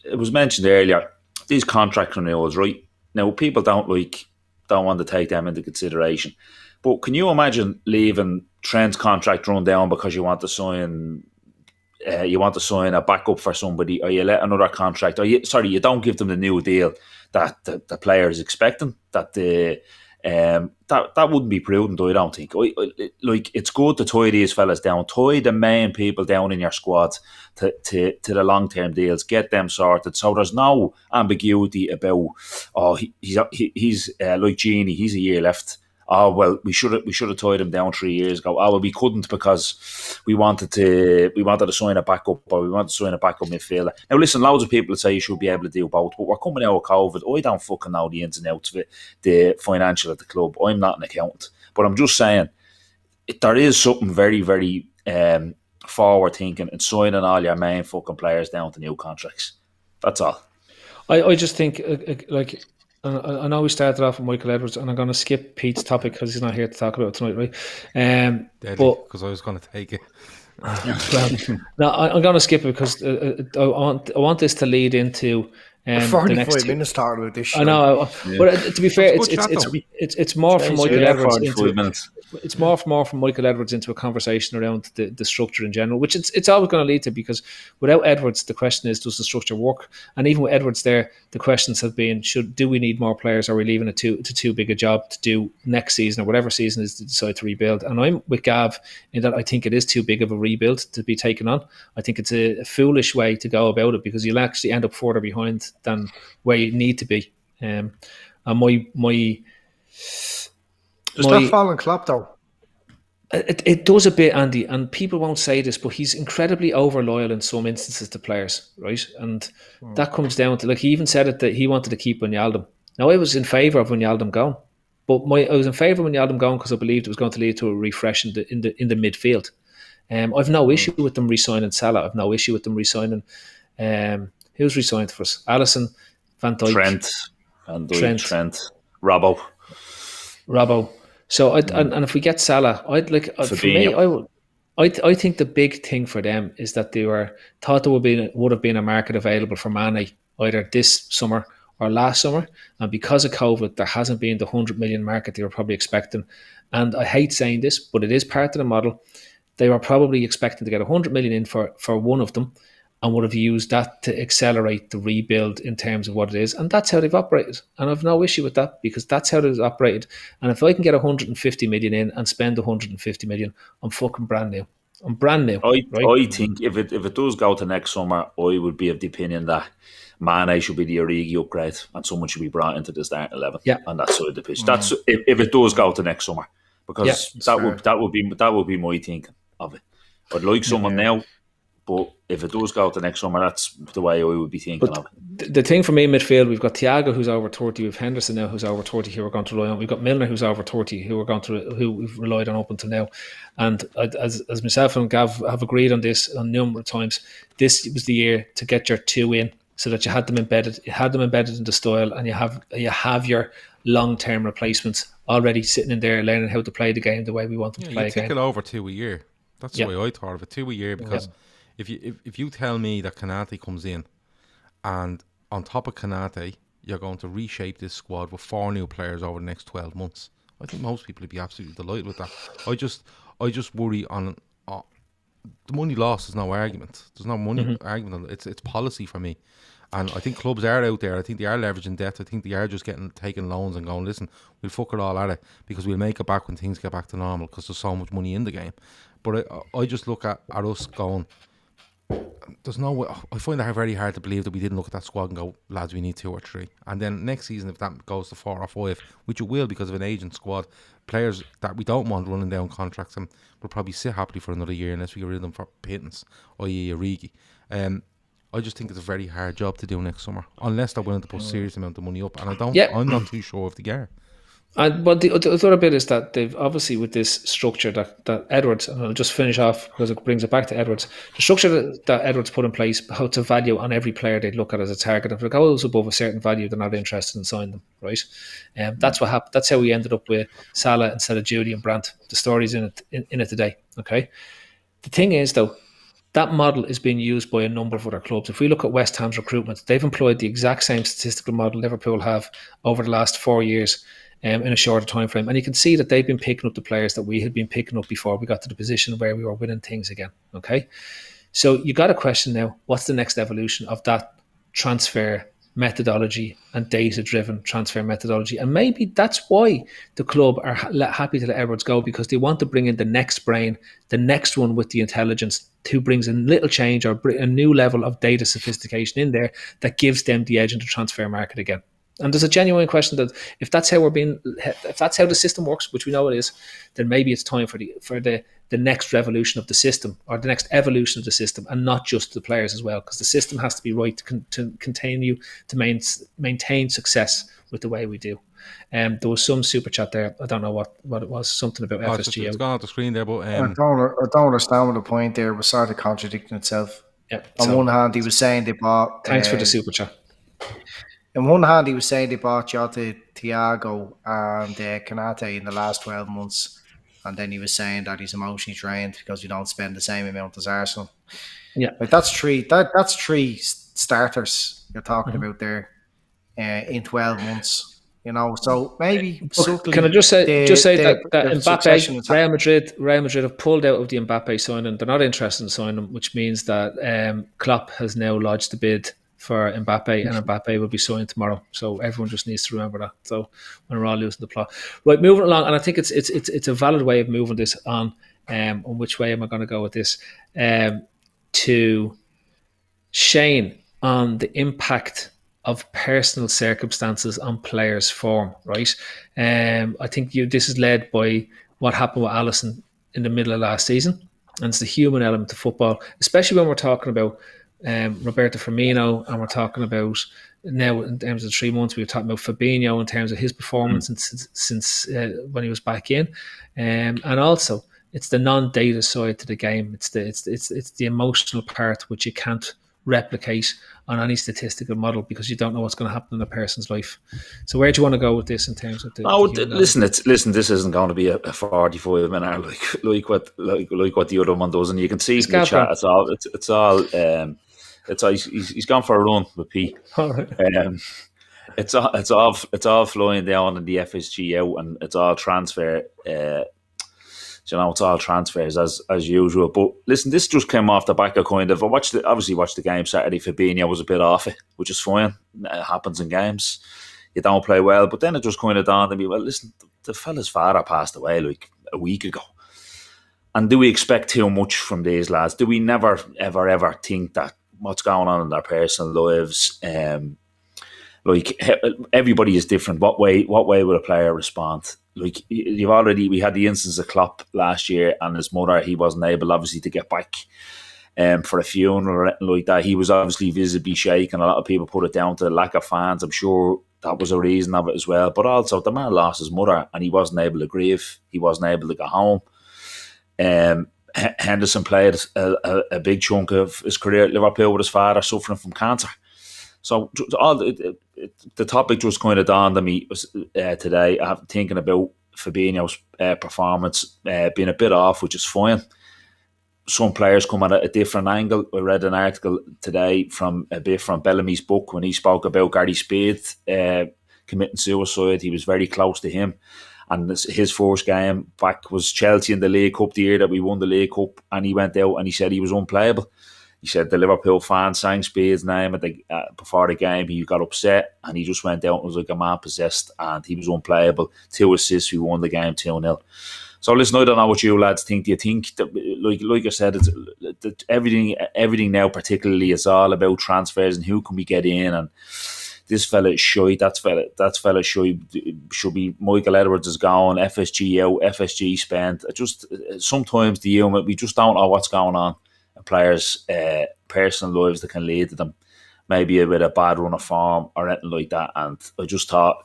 it was mentioned earlier, these contract renewals, right? Now, people don't want to take them into consideration. But can you imagine leaving Trent's contract run down because you want to sign a backup for somebody, or you let another contract, or you don't give them the new deal that the player is expecting? That wouldn't be prudent, I don't think. Like, it's good to tie these fellas down, tie the main people down in your squad to the long-term deals, get them sorted, so there's no ambiguity about, he's like Genie, he's a year left. Oh, well, we should have tied him down 3 years ago. Oh, well, we couldn't because we wanted to sign a backup, or we wanted to sign a backup midfielder. Now, listen, loads of people say you should be able to do both, but we're coming out of COVID. I don't fucking know the ins and outs of it, the financial at the club. I'm not an accountant, but I'm just saying there is something very, very forward thinking in signing all your main fucking players down to new contracts. That's all. I just think like. I know we started off with Michael Edwards, and I'm going to skip Pete's topic because he's not here to talk about it tonight, right? Because I was going to take it. No, I'm going to skip it because I want this to lead into 45 minutes started with this show. I know, but to be fair, it's more from Michael Edwards. it's more from Michael Edwards into a conversation around the structure in general, which it's always going to lead to, because without Edwards, the question is, does the structure work? And even with Edwards there, the questions have been, do we need more players? Are we leaving it to too big a job to do next season or whatever season is to decide to rebuild? And I'm with Gav in that I think it is too big of a rebuild to be taken on. I think it's a foolish way to go about it, because you'll actually end up further behind than where you need to be. And Does that fall on Klopp though? It does a bit, Andy, and people won't say this, but he's incredibly over loyal in some instances to players, right? And that comes down to, like, he even said it that he wanted to keep Wijnaldum. Now, I was in favour of Wijnaldum going, but I was in favour of Wijnaldum going because I believed it was going to lead to a refresh in the midfield. I've no issue with them re-signing Salah. I've no issue with them re-signing. Who's re-signed for us? Alisson, Van Dijk, Trent, Robbo. So, and if we get Salah, I'd like, for me, I think the big thing for them is that they thought there would have been a market available for Mane either this summer or last summer, and because of COVID, there hasn't been the 100 million market they were probably expecting. And I hate saying this, but it is part of the model. They were probably expecting to get 100 million in for one of them, and would have used that to accelerate the rebuild in terms of what it is. And that's how they've operated. And I've no issue with that, because that's how they've operated. And if I can get 150 million in and spend 150 million, I'm fucking brand new. I'm brand new. I think if it does go to next summer, I would be of the opinion that Mane should be the Origi upgrade and someone should be brought into the starting 11 on that side of the pitch. That's if it does go to next summer, because that would be my thinking of it. I'd like someone now, but if it does go to next summer, that's the way I would be thinking of it. The thing for me in midfield, we've got Thiago, who's over 30. We've Henderson now, who's over 30, who we're going to rely on. We've got Milner, who's over 30, who we've relied on up until now. And as myself and Gav have agreed on this a number of times, this was the year to get your two in, so that you had them embedded. You had them embedded in the style, and you have your long-term replacements already sitting in there, learning how to play the game the way we want them to play. You take it over 2 a year. That's the way I thought of it. 2 a year, because. If you tell me that Konate comes in, and on top of Konate, you're going to reshape this squad with 4 new players over the next 12 months, I think most people would be absolutely delighted with that. I just worry on the money lost. There's no argument. There's no money argument on it. It's policy for me, and I think clubs are out there. I think they are leveraging debt. I think they are just taking loans and going, listen, we'll fuck it all at it because we'll make it back when things get back to normal, because there's so much money in the game. But I just look at us going, there's no way. I find it very hard to believe that we didn't look at that squad and go, lads, we need 2 or 3. And then next season, if that goes to 4 or 5, which it will because of an agent squad, players that we don't want running down contracts and will probably sit happily for another year unless we get rid of them for pittance, i.e. Origi. I just think it's a very hard job to do next summer, unless they're willing to put a serious amount of money up. And I'm not too sure if they are. But the other bit is that they've obviously, with this structure that Edwards, and I'll just finish off because it brings it back to Edwards, the structure that Edwards put in place, how to value on every player they'd look at as a target. If it goes above a certain value, they're not interested in signing them, right? That's what happened. That's how we ended up with Salah instead of Judy and Brandt. The story's in it today, okay? The thing is, though, that model is being used by a number of other clubs. If we look at West Ham's recruitment, they've employed the exact same statistical model Liverpool have over the last 4 years. In a shorter time frame, and you can see that they've been picking up the players that we had been picking up before we got to the position where we were winning things again. Okay, so you got a question now: what's the next evolution of that transfer methodology and data-driven transfer methodology? And maybe that's why the club are happy to let Edwards go, because they want to bring in the next brain, the next one with the intelligence, who brings a little change or a new level of data sophistication in there that gives them the edge in the transfer market again. And there's a genuine question that if that's how the system works, which we know it is, then maybe it's time for the next revolution of the system, or the next evolution of the system, and not just the players as well, because the system has to be right to continue to maintain success with the way we do. There was some super chat there. I don't know what it was. Something about FSG. It's gone off the screen there, but I don't understand what the point there was. Sort of contradicting itself. Yeah. On one hand, he was saying they bought. Thanks for the super chat. On one hand, he was saying they bought Jota, Thiago and Konate in the last 12 months. And then he was saying that he's emotionally drained because we don't spend the same amount as Arsenal. Yeah. Like that's three starters you're talking about there in 12 months. You know, so maybe Look, can I subtly just say that the succession Mbappe, Real Madrid have pulled out of the Mbappe signing. They're not interested in signing him, which means that Klopp has now lodged the bid for Mbappe, and Mbappe will be signed tomorrow. So everyone just needs to remember that. So when we're all losing the plot, right? Moving along, and I think it's a valid way of moving this on. On which way am I going to go with this? To Shane on the impact of personal circumstances on players' form, right? I think this is led by what happened with Alisson in the middle of last season, and it's the human element of football, especially when we're talking about Roberto Firmino, and we're talking about now in terms of 3 months, we were talking about Fabinho in terms of his performance since when he was back in, and also it's the non-data side to the game. It's the emotional part which you can't replicate on any statistical model because you don't know what's going to happen in a person's life. So where do you want to go with this in terms of the listen, this isn't going to be a 45 minute like what the other one does, and you can see from the chat it's all he's gone for a run with P. All right. It's all flying down in the FSG out, and it's all transfer. It's all transfers as usual. But listen, this just came off the back of kind of obviously watched the game Saturday. Fabinho was a bit off it, which is fine. It happens in games. You don't play well, but then it just kind of dawned on me. Well, listen, the fella's father passed away like a week ago, and do we expect too much from these lads? Do we never ever think that what's going on in their personal lives? Like everybody is different. What way will a player respond? Like we had the instance of Klopp last year, and his mother, he wasn't able obviously to get back for a funeral or anything like that. He was obviously visibly shaken. A lot of people put it down to lack of fans. I'm sure that was a reason of it as well. But also the man lost his mother, and he wasn't able to grieve. He wasn't able to go home. Henderson played a big chunk of his career at Liverpool with his father suffering from cancer. So all the topic just kind of dawned on me today. I'm thinking about Fabinho's performance being a bit off, which is fine. Some players come at a different angle. I read an article today from Bellamy's book when he spoke about Gary Speed committing suicide. He was very close to him. And his first game back was Chelsea in the League Cup the year that we won the League Cup. And he went out and he said he was unplayable. He said the Liverpool fans sang Speed's name before the game. He got upset and he just went out and was like a man possessed, and he was unplayable. 2 assists, we won the game 2-0. So listen, I don't know what you lads think. Do you think that, like I said, it's everything now particularly is all about transfers and who can we get in, and this fella is shy, that fella shy, should be Michael Edwards is gone, FSG out, FSG spent. Just sometimes we just don't know what's going on. Players' personal lives that can lead to them maybe a bit of bad run of form or anything like that. And I just thought,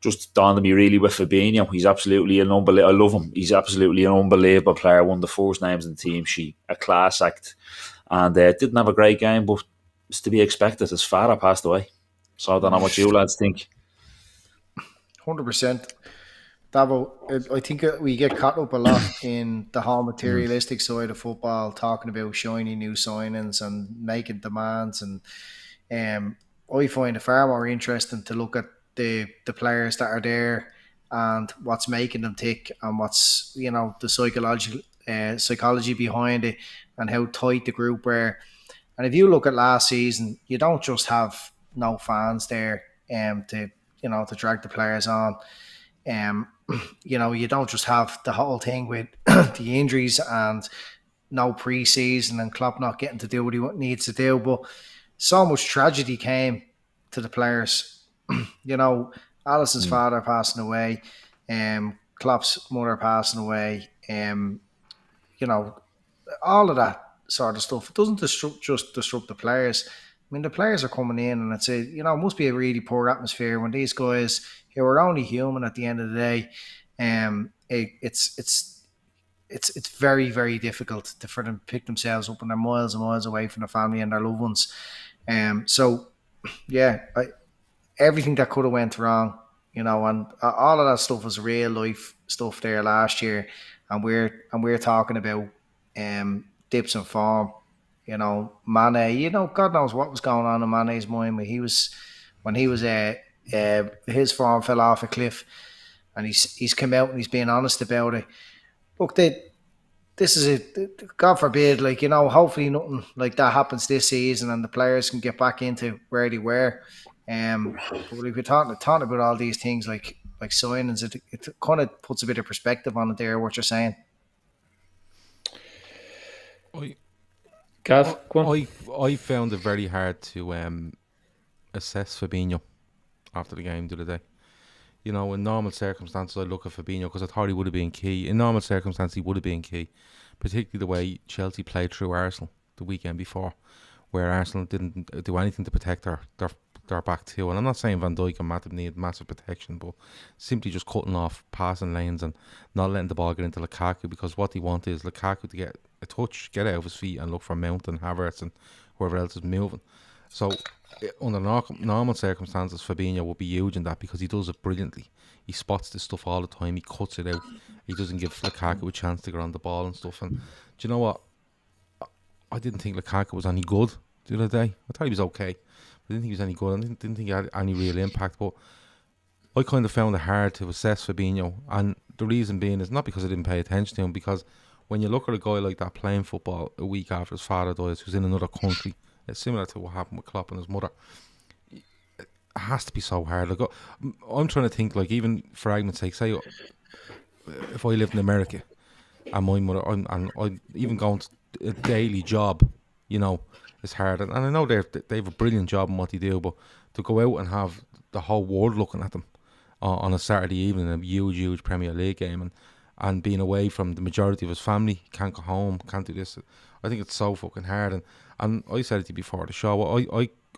just dawned on me really with Fabinho. He's absolutely an unbelievable. I love him. He's absolutely an unbelievable player. One of the first names in the team. A class act, and didn't have a great game, but it's to be expected. His father passed away, so I don't know what you lads think. 100%. Davo, I think we get caught up a lot in the whole materialistic side of football, talking about shiny new signings and making demands. And I find it far more interesting to look at the players that are there and what's making them tick and what's, the psychology behind it and how tight the group were. And if you look at last season, you don't just have no fans there to drag the players on. You don't just have the whole thing with the injuries and no pre-season and Klopp not getting to do what he needs to do, but so much tragedy came to the players. Alisson's father passing away, Klopp's mother passing away, all of that sort of stuff. It doesn't just disrupt the players. I mean, the players are coming in, and it must be a really poor atmosphere when these guys who are only human at the end of the day. It's very, very difficult for them to pick themselves up when they're miles and miles away from their family and their loved ones. Everything that could have went wrong, and all of that stuff was real life stuff there last year, and we're talking about dips in form. Mane, God knows what was going on in Mane's mind when he was his form fell off a cliff, and he's come out and he's being honest about it. Look, this is it. God forbid, like, you know, hopefully nothing like that happens this season, and the players can get back into where they were. But if we're talking about all these things like signings, it kind of puts a bit of perspective on it there. What you're saying. Gav, go on. I found it very hard to assess Fabinho after the game the other day. You know, in normal circumstances, I look at Fabinho because I thought he would have been key. In normal circumstances, he would have been key, particularly the way Chelsea played through Arsenal the weekend before, where Arsenal didn't do anything to protect their back two. And I'm not saying Van Dijk and Matip need massive protection, but simply just cutting off passing lanes and not letting the ball get into Lukaku, because what they want is Lukaku to get a touch, get out of his feet and look for Mount and Havertz and whoever else is moving. So under normal circumstances, Fabinho would be huge in that because he does it brilliantly. He spots this stuff all the time. He cuts it out. He doesn't give Lukaku a chance to get on the ball and stuff. And do you know what? I didn't think Lukaku was any good the other day. I thought he was okay. I didn't think he was any good. I didn't think he had any real impact. But I kind of found it hard to assess Fabinho. And the reason being is not because I didn't pay attention to him, because when you look at a guy like that playing football a week after his father dies, who's in another country, it's similar to what happened with Klopp and his mother. It has to be so hard. Like, I'm trying to think, like, even for argument's sake, say if I lived in America and my mother, I'm even going to a daily job, you know, it's hard. And I know they have a brilliant job in what they do, but to go out and have the whole world looking at them on a Saturday evening, a huge Premier League game, and being away from the majority of his family, can't go home, can't do this. I think it's so fucking hard. And I said it to you before the show,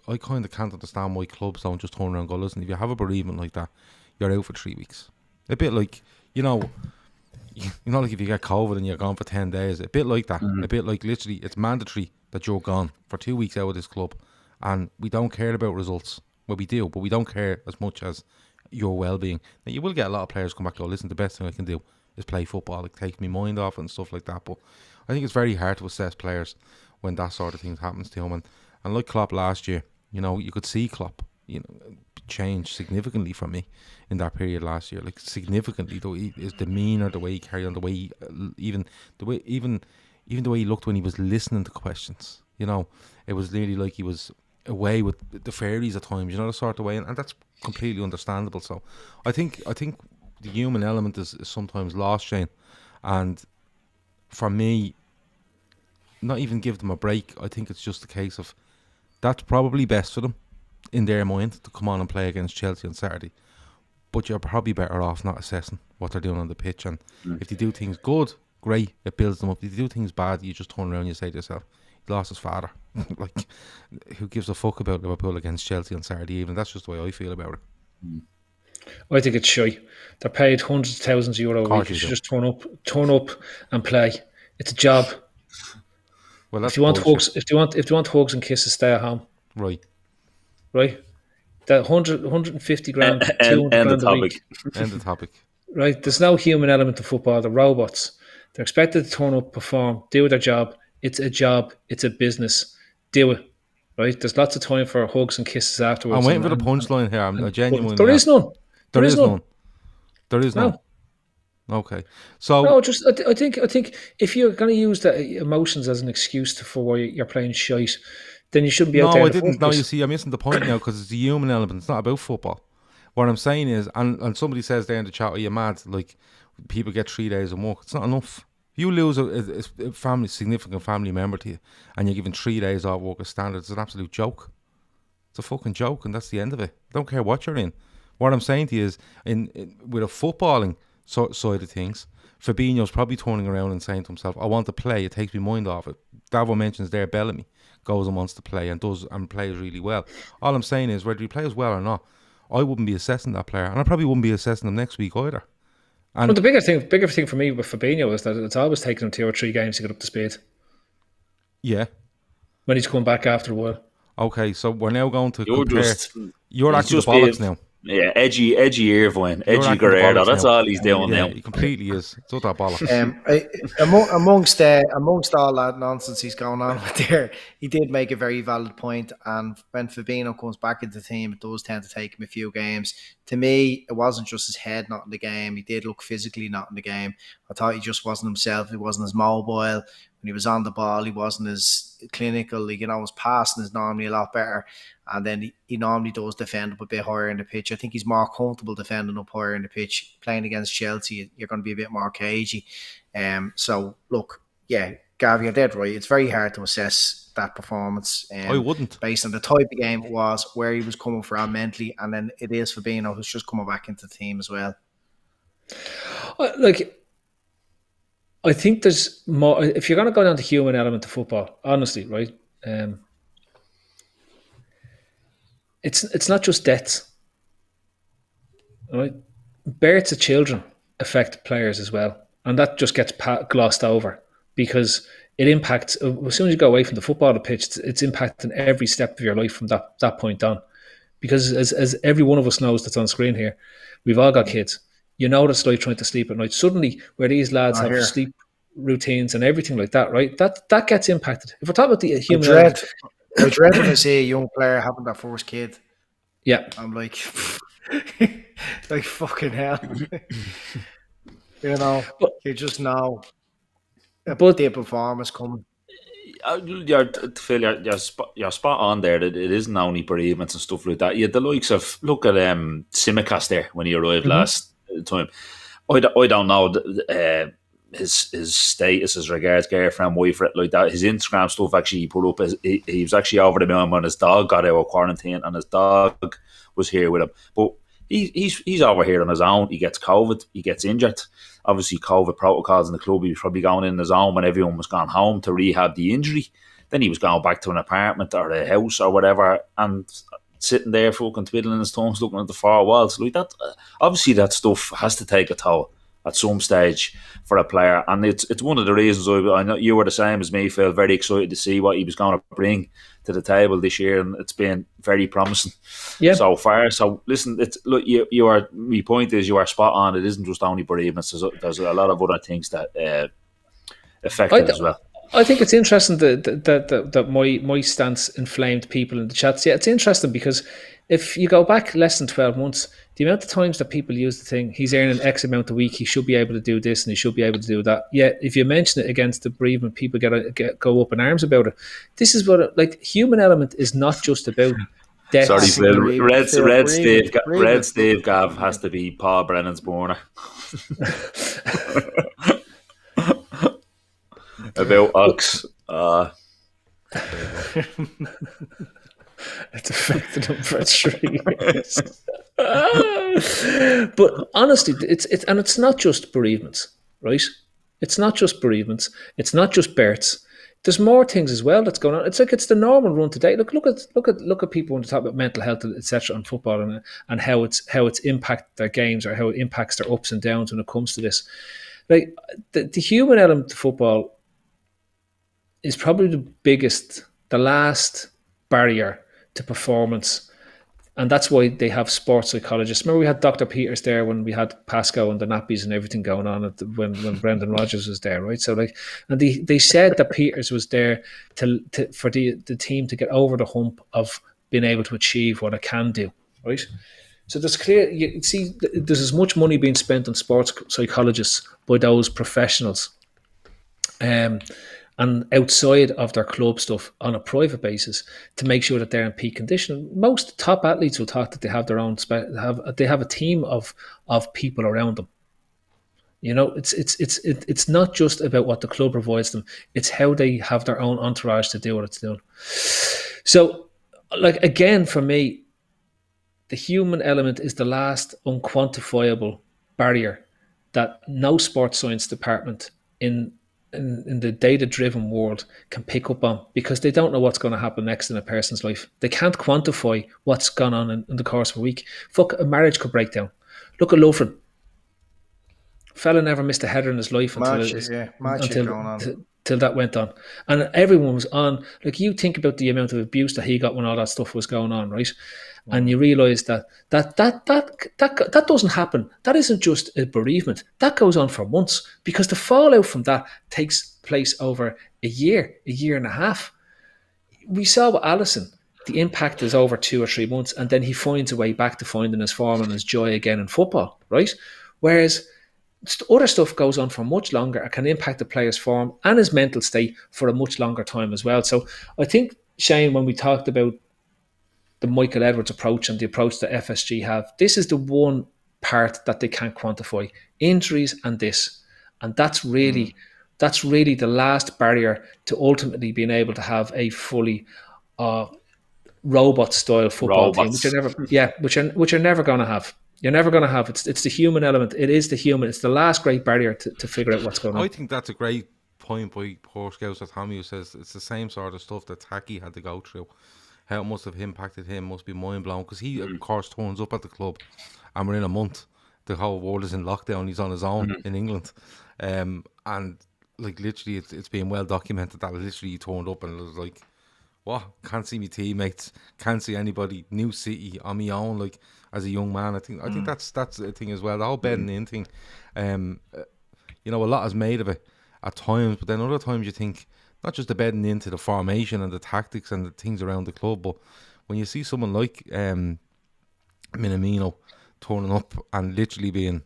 I kind of can't understand why clubs don't just turn around and go, listen, if you have a bereavement like that, you're out for 3 weeks. A bit like, you know, like if you get COVID and you're gone for 10 days, a bit like that. A bit like, literally, it's mandatory that you're gone for 2 weeks out of this club. And we don't care about results. Well, we do, but we don't care as much as your well-being. Now, you will get a lot of players come back and go, listen, the best thing I can do is play football. It takes me mind off it and stuff like that. But I think it's very hard to assess players when that sort of thing happens to them. And like Klopp last year, you know, you could see Klopp, you know, change significantly from me in that period last year. Like, significantly, his demeanour, the way he carried on, the way he, even the way he looked when he was listening to questions. You know, it was nearly like he was away with the fairies at times, you know, the sort of way, and that's completely understandable. So I think the human element is sometimes lost, Shane, and for me, not even give them a break. I think it's just a case of that's probably best for them in their mind to come on and play against Chelsea on Saturday, but you're probably better off not assessing what they're doing on the pitch. And if they do things good, great, it builds them up. If they do things bad, you just turn around and you say to yourself, he lost his father. Like, who gives a fuck about Liverpool against Chelsea on Saturday evening? That's just the way I feel about it. I think it's shy. They're paid hundreds of thousands of euro a week. You should just turn up and play. It's a job. Well, that's if you want bullshit. hugs, if you want hugs and kisses, stay at home. Right. That 150 grand, 200 grand a week. End the topic. Right. There's no human element to football. They're robots. They're expected to turn up, perform, do their job. It's a job. It's a business. Do it. Right. There's lots of time for hugs and kisses afterwards. I'm waiting for the punchline here. I'm genuinely. There is none. There is none. There is none. Okay. So no, just I think if you're going to use the emotions as an excuse for why you're playing shite, then you shouldn't be out there. No, I didn't. No, you see, I'm missing the point now because it's a human element. It's not about football. What I'm saying is, and somebody says there in the chat, "Are you mad? Like, people get 3 days of work. It's not enough. If you lose a significant family member to you, and you're given 3 days off work as standard, it's an absolute joke. It's a fucking joke, and that's the end of it. I don't care what you're in. What I'm saying to you is, with a footballing side of things, Fabinho's probably turning around and saying to himself, I want to play, it takes me mind off it. Davo mentions there Bellamy goes and wants to play and plays really well. All I'm saying is, whether he plays well or not, I wouldn't be assessing that player, and I probably wouldn't be assessing him next week either. And well, the bigger thing for me with Fabinho is that it's always taken him 2 or 3 games to get up to speed. Yeah. When he's come back after a while. Okay, so we're now going to compare. You're actually the bollocks now. Yeah, edgy Irvine, You're edgy acting the Guerrero. bollocks That's now. all he's doing Yeah, now. he completely is. It's utter bollocks. Amongst all that nonsense he's going on with there, he did make a very valid point. And when Fabinho comes back into the team, it does tend to take him a few games. To me, it wasn't just his head not in the game. He did look physically not in the game. I thought he just wasn't himself. He wasn't as mobile. When he was on the ball, he wasn't as clinical. His passing is normally a lot better. And then he normally does defend up a bit higher in the pitch. I think he's more comfortable defending up higher in the pitch. Playing against Chelsea, you're going to be a bit more cagey. So, look, yeah, Gav, you're dead right. It's very hard to assess that performance. I wouldn't. Based on the type of game it was, where he was coming from mentally, and then it is Fabinho who's just coming back into the team as well. I think there's more. If you're going to go down to human element of football, honestly, right? It's not just deaths, right? Births of children affect players as well, and that just gets glossed over because it impacts. As soon as you go away from the football pitch, it's impacting every step of your life from that point on. Because as every one of us knows that's on screen here, we've all got kids. You know what it's like trying to sleep at night. Suddenly, where these lads have sleep routines and everything like that, right? That gets impacted. If we're talking about the human, I dread when I see a young player having their first kid. Yeah, I'm like, like fucking hell. You just know the performance coming. Phil, you're spot on there. That it isn't only bereavements and stuff like that. You had the likes of look at Simicast there when he arrived last time. I don't know his status as regards girlfriend, wife, like that. His Instagram stuff actually he put up. He was actually over the moon when his dog got out of quarantine, and his dog was here with him. But he's over here on his own. He gets COVID. He gets injured. Obviously, COVID protocols in the club. He was probably going in his own when everyone was gone home to rehab the injury. Then he was going back to an apartment or a house or whatever, and sitting there fucking twiddling his thumbs, looking at the four walls like that. Obviously, that stuff has to take a toll at some stage for a player, and it's one of the reasons I know you were the same as me, Phil. Very excited to see what he was going to bring to the table this year, and it's been very promising so far. So listen, look, you are. My point is, you are spot on. It isn't just only bereavements. There's a lot of other things that affect it as well. I think it's interesting that my stance inflamed people in the chats. Yeah, it's interesting because if you go back less than 12 months, the amount of times that people use the thing, he's earning X amount a week, he should be able to do this and he should be able to do that. Yet, if you mention it against the bereavement, people go up in arms about it. This is what, human element is not just about death. Sorry, Phil. Red Steve Gav has to be Paul Brennan's burner. About Ox. It's affected him for 3 years. But honestly, it's not just bereavements, right? It's not just bereavements. It's not just births. There's more things as well that's going on. It's like it's the normal run today. Look at people when they talk about mental health, etc., on football and how it's impacted their games or how it impacts their ups and downs when it comes to this. Like the human element to football is probably the last barrier to performance. And that's why they have sports psychologists. Remember we had Dr. Peters there when we had Pasco and the nappies and everything going on when Brendan Rodgers was there, right? So and they said that Peters was there for the team to get over the hump of being able to achieve what it can do, right? So there's there's as much money being spent on sports psychologists by those professionals. And outside of their club stuff on a private basis to make sure that they're in peak condition. Most top athletes will talk that they have their own they have a team of people around them. It's not just about what the club provides them. It's how they have their own entourage to do what it's doing. So, again, for me, the human element is the last unquantifiable barrier that no sports science department in the data-driven world can pick up on, because they don't know what's going to happen next in a person's life. They can't quantify what's gone on in the course of a week. Fuck, a marriage could break down. Look at Lovren. Fella never missed a header in his life until that went on. And everyone was on. You think about the amount of abuse that he got when all that stuff was going on, right? And you realise that doesn't happen. That isn't just a bereavement. That goes on for months, because the fallout from that takes place over a year and a half. We saw with Alisson, the impact is over 2 or 3 months, and then he finds a way back to finding his form and his joy again in football, right? Whereas other stuff goes on for much longer and can impact the player's form and his mental state for a much longer time as well. So I think, Shane, when we talked about the Michael Edwards approach and the approach that FSG have, this is the one part that they can't quantify: injuries and this. And that's really the last barrier to ultimately being able to have a fully robot style football team, which you're never going to have. You're never going to have. It's the human element. It is the human. It's the last great barrier to figure out what's going on. I think that's a great point by poor Scouts that Tommy, who says it's the same sort of stuff that Taki had to go through. How it must have impacted him must be mind blowing, because he of course turns up at the club and we're in a month. The whole world is in lockdown. He's on his own in England, and like literally, it's been well documented that literally he turned up and it was like, what? Can't see me teammates, can't see anybody. New city on my own, like as a young man. I think that's a thing as well. The whole bedding in thing, a lot is made of it at times, but then other times you think not just the bedding into the formation and the tactics and the things around the club, but when you see someone like Minamino turning up and literally being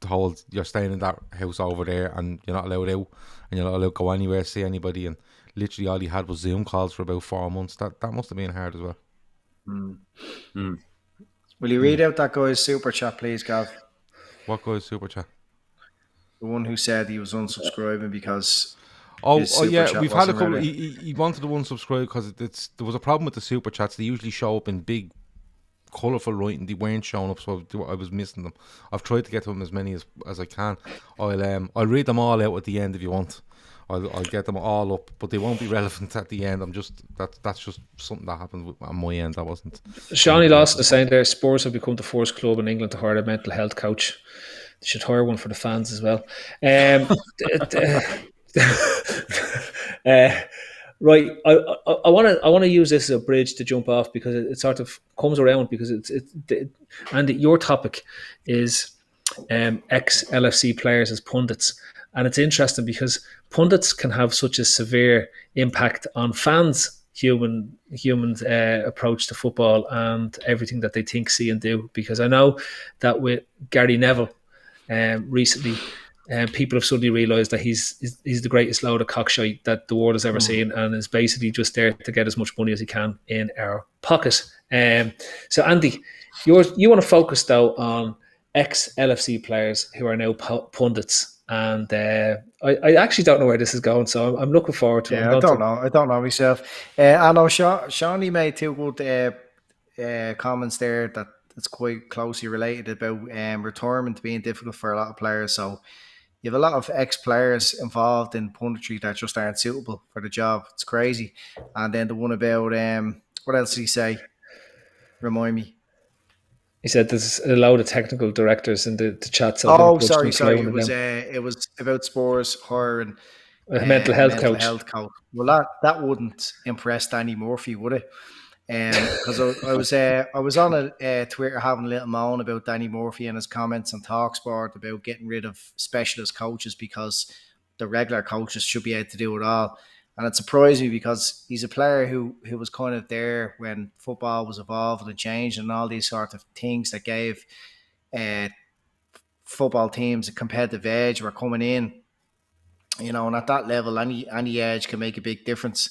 told you're staying in that house over there and you're not allowed out and you're not allowed to go anywhere, see anybody, and literally all he had was Zoom calls for about 4 months. That must have been hard as well. Will you read out that guy's super chat, please, Gav? What guy's super chat? The one who said he was unsubscribing because yeah, we've had a couple. He wanted to unsubscribe because there was a problem with the super chats. They usually show up in big, colourful writing. They weren't showing up, so I was missing them. I've tried to get to them as many as I can. I'll read them all out at the end if you want. I'll get them all up, but they won't be relevant at the end. That's just something that happened on my end. That wasn't. Shawnee Lawson is saying there, Spurs have become the first club in England to hire a mental health coach. They should hire one for the fans as well. Right, I want to use this as a bridge to jump off, because it sort of comes around, because and your topic is ex LFC players as pundits, and it's interesting because pundits can have such a severe impact on fans' human approach to football and everything that they think, see, and do. Because I know that with Gary Neville recently, people have suddenly realised that he's the greatest load of cockshite that the world has ever seen, and is basically just there to get as much money as he can in our pocket. So Andy, you want to focus though on ex-LFC players who are now pundits, and I actually don't know where this is going, so I'm looking forward to it. I don't know myself. I know Shawnee made two good comments there that it's quite closely related about retirement being difficult for a lot of players. So you have a lot of ex-players involved in punditry that just aren't suitable for the job. It's crazy. And then the one about what else did he say? Remind me. He said there's a load of technical directors in the chat. So sorry. It was about Spurs hiring a mental health coach. Well, that wouldn't impress Danny Murphy, would it? Because I was on a Twitter having a little moan about Danny Murphy and his comments on TalkSport about getting rid of specialist coaches because the regular coaches should be able to do it all. And it surprised me because he's a player who was kind of there when football was evolving and changing and all these sort of things that gave football teams a competitive edge were coming in. And at that level, any edge can make a big difference.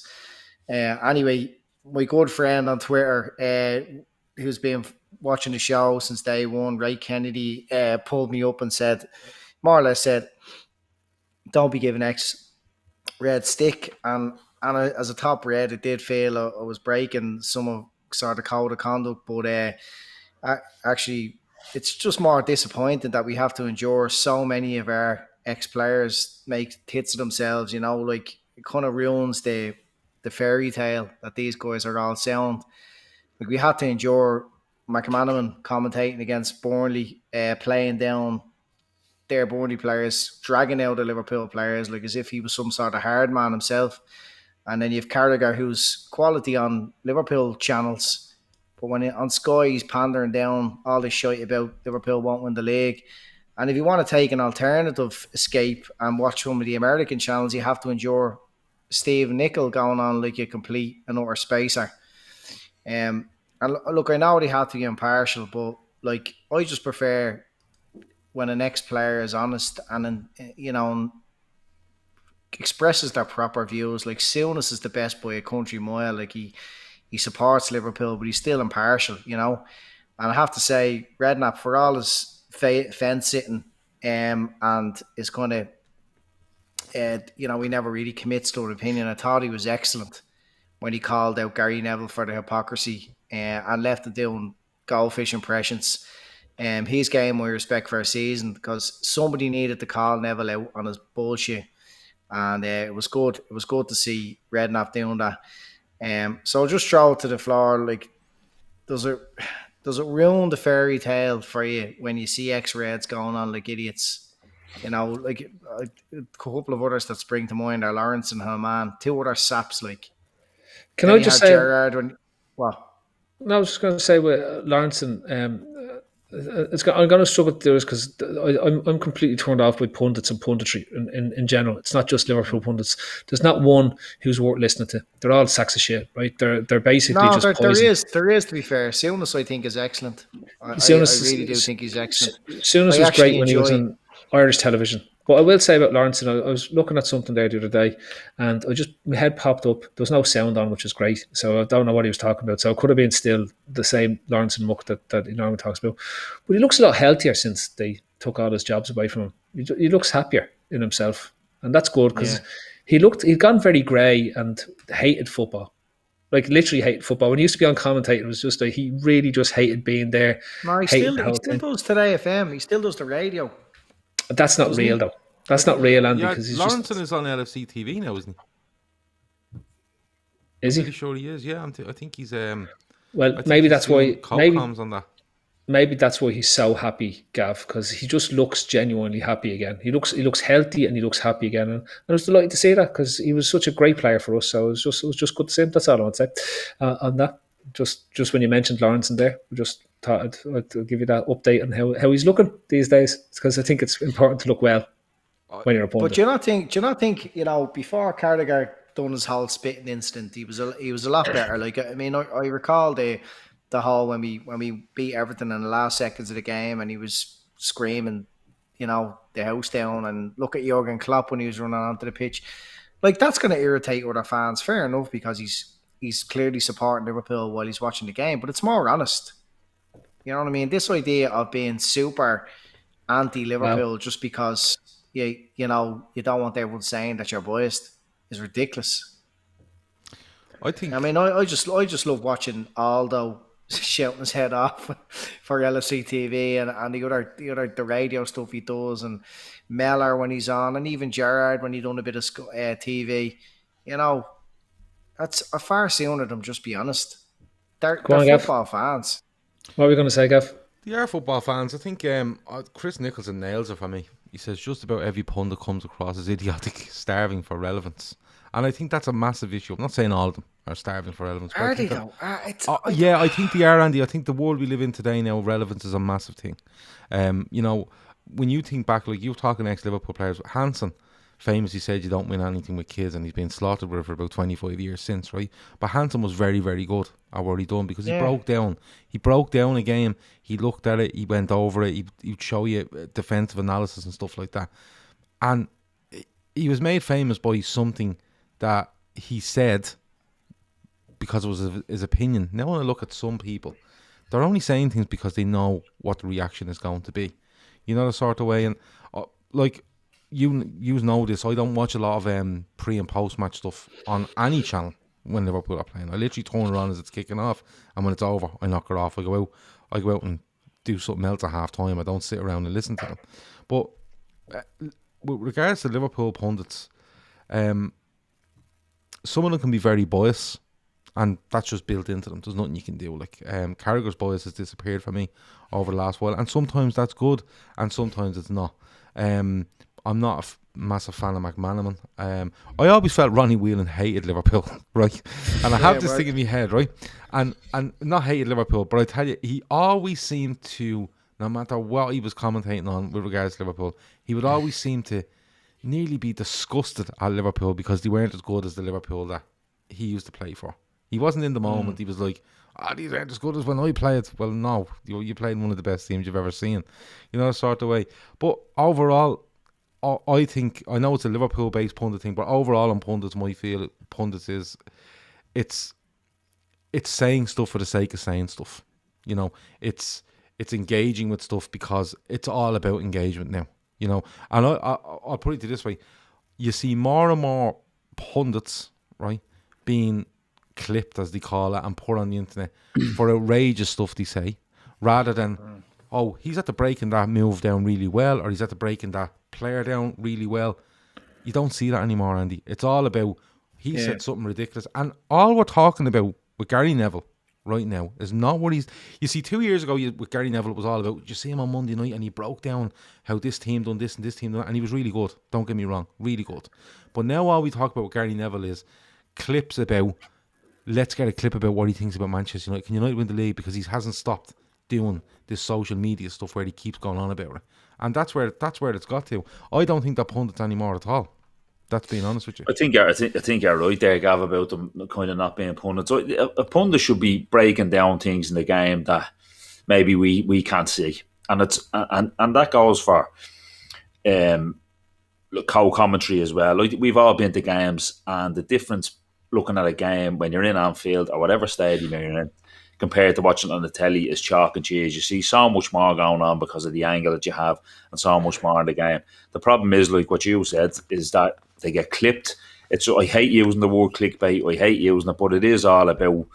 Anyway, my good friend on Twitter, who's been watching the show since day one, Ray Kennedy, pulled me up and more or less said, don't be giving X red stick. And as a top red, it did feel I was breaking some sort of code of conduct, but actually it's just more disappointing that we have to endure so many of our ex-players make tits of themselves, like it kind of ruins the fairy tale that these guys are all sound. Like we had to endure McManaman commentating against Burnley, playing down their Burnley players, dragging out the Liverpool players like as if he was some sort of hard man himself. And then you have Carragher, who's quality on Liverpool channels, But on Sky, he's pandering down all this shit about Liverpool won't win the league. And if you want to take an alternative escape and watch some of the American channels, you have to endure Steve Nicol going on like a complete and utter spacer. And look, I know they have to be impartial, but like I just prefer when an ex-player is honest and expresses their proper views. Like Souness is the best by a country mile. Like he supports Liverpool, but he's still impartial, And I have to say, Redknapp, for all his fence sitting, and is kind of, he never really commits to an opinion. I thought he was excellent when he called out Gary Neville for the hypocrisy and left it doing goldfish impressions. His game, I respect for a season because somebody needed to call Neville out on his bullshit, and it was good. It was good to see Redknapp doing that. So I'll just throw it to the floor. Like, does it ruin the fairy tale for you when you see ex-Reds going on like idiots? Like a couple of others that spring to mind are Lawrence and Hillman, two other saps. Like, can I just say, Gerrard when what? No, I was just going to say with Lawrence and I'm going to struggle to do this because I'm completely turned off by pundits and punditry in general. It's not just Liverpool pundits. There's not one who's worth listening to. They're all sacks of shit, right? They're basically just poison. There is to be fair. Souness, I think, is excellent. I really do think he's excellent. Souness was great when he was on Irish television. But I will say about Lawrence, I was looking at something there the other day, and my head popped up. There was no sound on, which is great. So I don't know what he was talking about. So it could have been still the same Lawrence and Muck that he normally talks about. But he looks a lot healthier since they took all his jobs away from him. He looks happier in himself, and that's good because he'd gone very grey and hated football. Like literally hated football. When he used to be on commentator, it was just like he really just hated being there. No, he still does Today FM. He still does the radio. That's not real, though. That's not real, Andy. Yeah, because he's Lawrence is on LFC TV now, isn't he? Is he? I'm pretty sure he is. Yeah, I think he's. Well, maybe that's why. On that. Maybe that's why he's so happy, Gav, because he just looks genuinely happy again. He looks healthy and he looks happy again, and I was delighted to see that because he was such a great player for us. So it was just good to see him. That's all I want to say on that. Just when you mentioned Lawrence in there, we just thought I'd give you that update on how he's looking these days, because I think it's important to look well when you're a pundit. But do you not think before Carragher done his whole spitting incident, he was a lot better. Like, I mean, I recall the whole when we beat Everton in the last seconds of the game, and he was screaming, the house down, and look at Jurgen Klopp when he was running onto the pitch. Like, that's going to irritate other fans. Fair enough, because he's clearly supporting Liverpool while he's watching the game, but it's more honest. You know what I mean? This idea of being super anti-Liverpool just because you don't want everyone saying that you're biased is ridiculous. I just love watching Aldo shouting his head off for LFC TV and the radio stuff he does, and Mellor when he's on, and even Gerrard when he done a bit of TV. That's a far sooner than just be honest. They're football fans. What are we going to say, Gav? They are football fans. I think Chris Nicholson nails it for me. He says just about every pundit comes across as idiotic, starving for relevance. And I think that's a massive issue. I'm not saying all of them are starving for relevance. Are they though? I think they are, Andy. I think the world we live in today now, relevance is a massive thing. When you think back, like you were talking ex-Liverpool players, Hansen famously said you don't win anything with kids, and he's been slaughtered with it for about 25 years since, right? But Hansen was very, very good at what he done because he broke down. He broke down a game. He looked at it. He went over it. He'd show you defensive analysis and stuff like that. And he was made famous by something that he said because it was his opinion. Now when I look at some people, they're only saying things because they know what the reaction is going to be. You know, the sort of way. And you know this, I don't watch a lot of pre and post match stuff on any channel when Liverpool are playing. I literally turn it on as it's kicking off, and when it's over I knock it off. I go out and do something else at half time. I don't sit around and listen to them. But with regards to Liverpool pundits, some of them can be very biased, and that's just built into them. There's nothing you can do. Like Carragher's bias has disappeared for me over the last while, and sometimes that's good and sometimes it's not. I'm not massive fan of McManaman. I always felt Ronnie Whelan hated Liverpool, right? And I have this thing in my head, right? And not hated Liverpool, but I tell you, he always seemed to, no matter what he was commentating on with regards to Liverpool, he would always seem to nearly be disgusted at Liverpool because they weren't as good as the Liverpool that he used to play for. He wasn't in the moment. He was like, these aren't as good as when I played. Well, no, you played one of the best teams you've ever seen. You know, that sort of way. But overall, I think, I know it's a Liverpool-based pundit thing, but overall on pundits, my feel pundits is it's saying stuff for the sake of saying stuff. You know, it's engaging with stuff because it's all about engagement now. You know, and I'll put it this way: you see more and more pundits, right, being clipped, as they call it, and put on the internet for outrageous stuff they say, rather than, oh, he's at the breaking that move down really well, or he's at the breaking that player down really well. You don't see that anymore, Andy. It's all about, he said something ridiculous. And all we're talking about with Gary Neville right now is not what he's... You see, 2 years ago with Gary Neville, it was all about, you see him on Monday night and he broke down how this team done this and this team done that, and he was really good. Don't get me wrong, really good. But now all we talk about with Gary Neville is clips about... Let's get a clip about what he thinks about Manchester United. Can United win the league? Because he hasn't stopped doing this social media stuff where he keeps going on about it. And that's where it's got to. I don't think they're pundits anymore at all. That's being honest with you. I think you're right there, Gav, about them kind of not being pundits. A pundit should be breaking down things in the game that maybe we can't see. And and that goes for co-commentary as well. Like, we've all been to games, and the difference looking at a game when you're in Anfield or whatever stadium you're in compared to watching it on the telly is chalk and cheese. You see so much more going on because of the angle that you have and so much more in the game. The problem is, like what you said, is that they get clipped. I hate using the word clickbait. I hate using it, but it is all about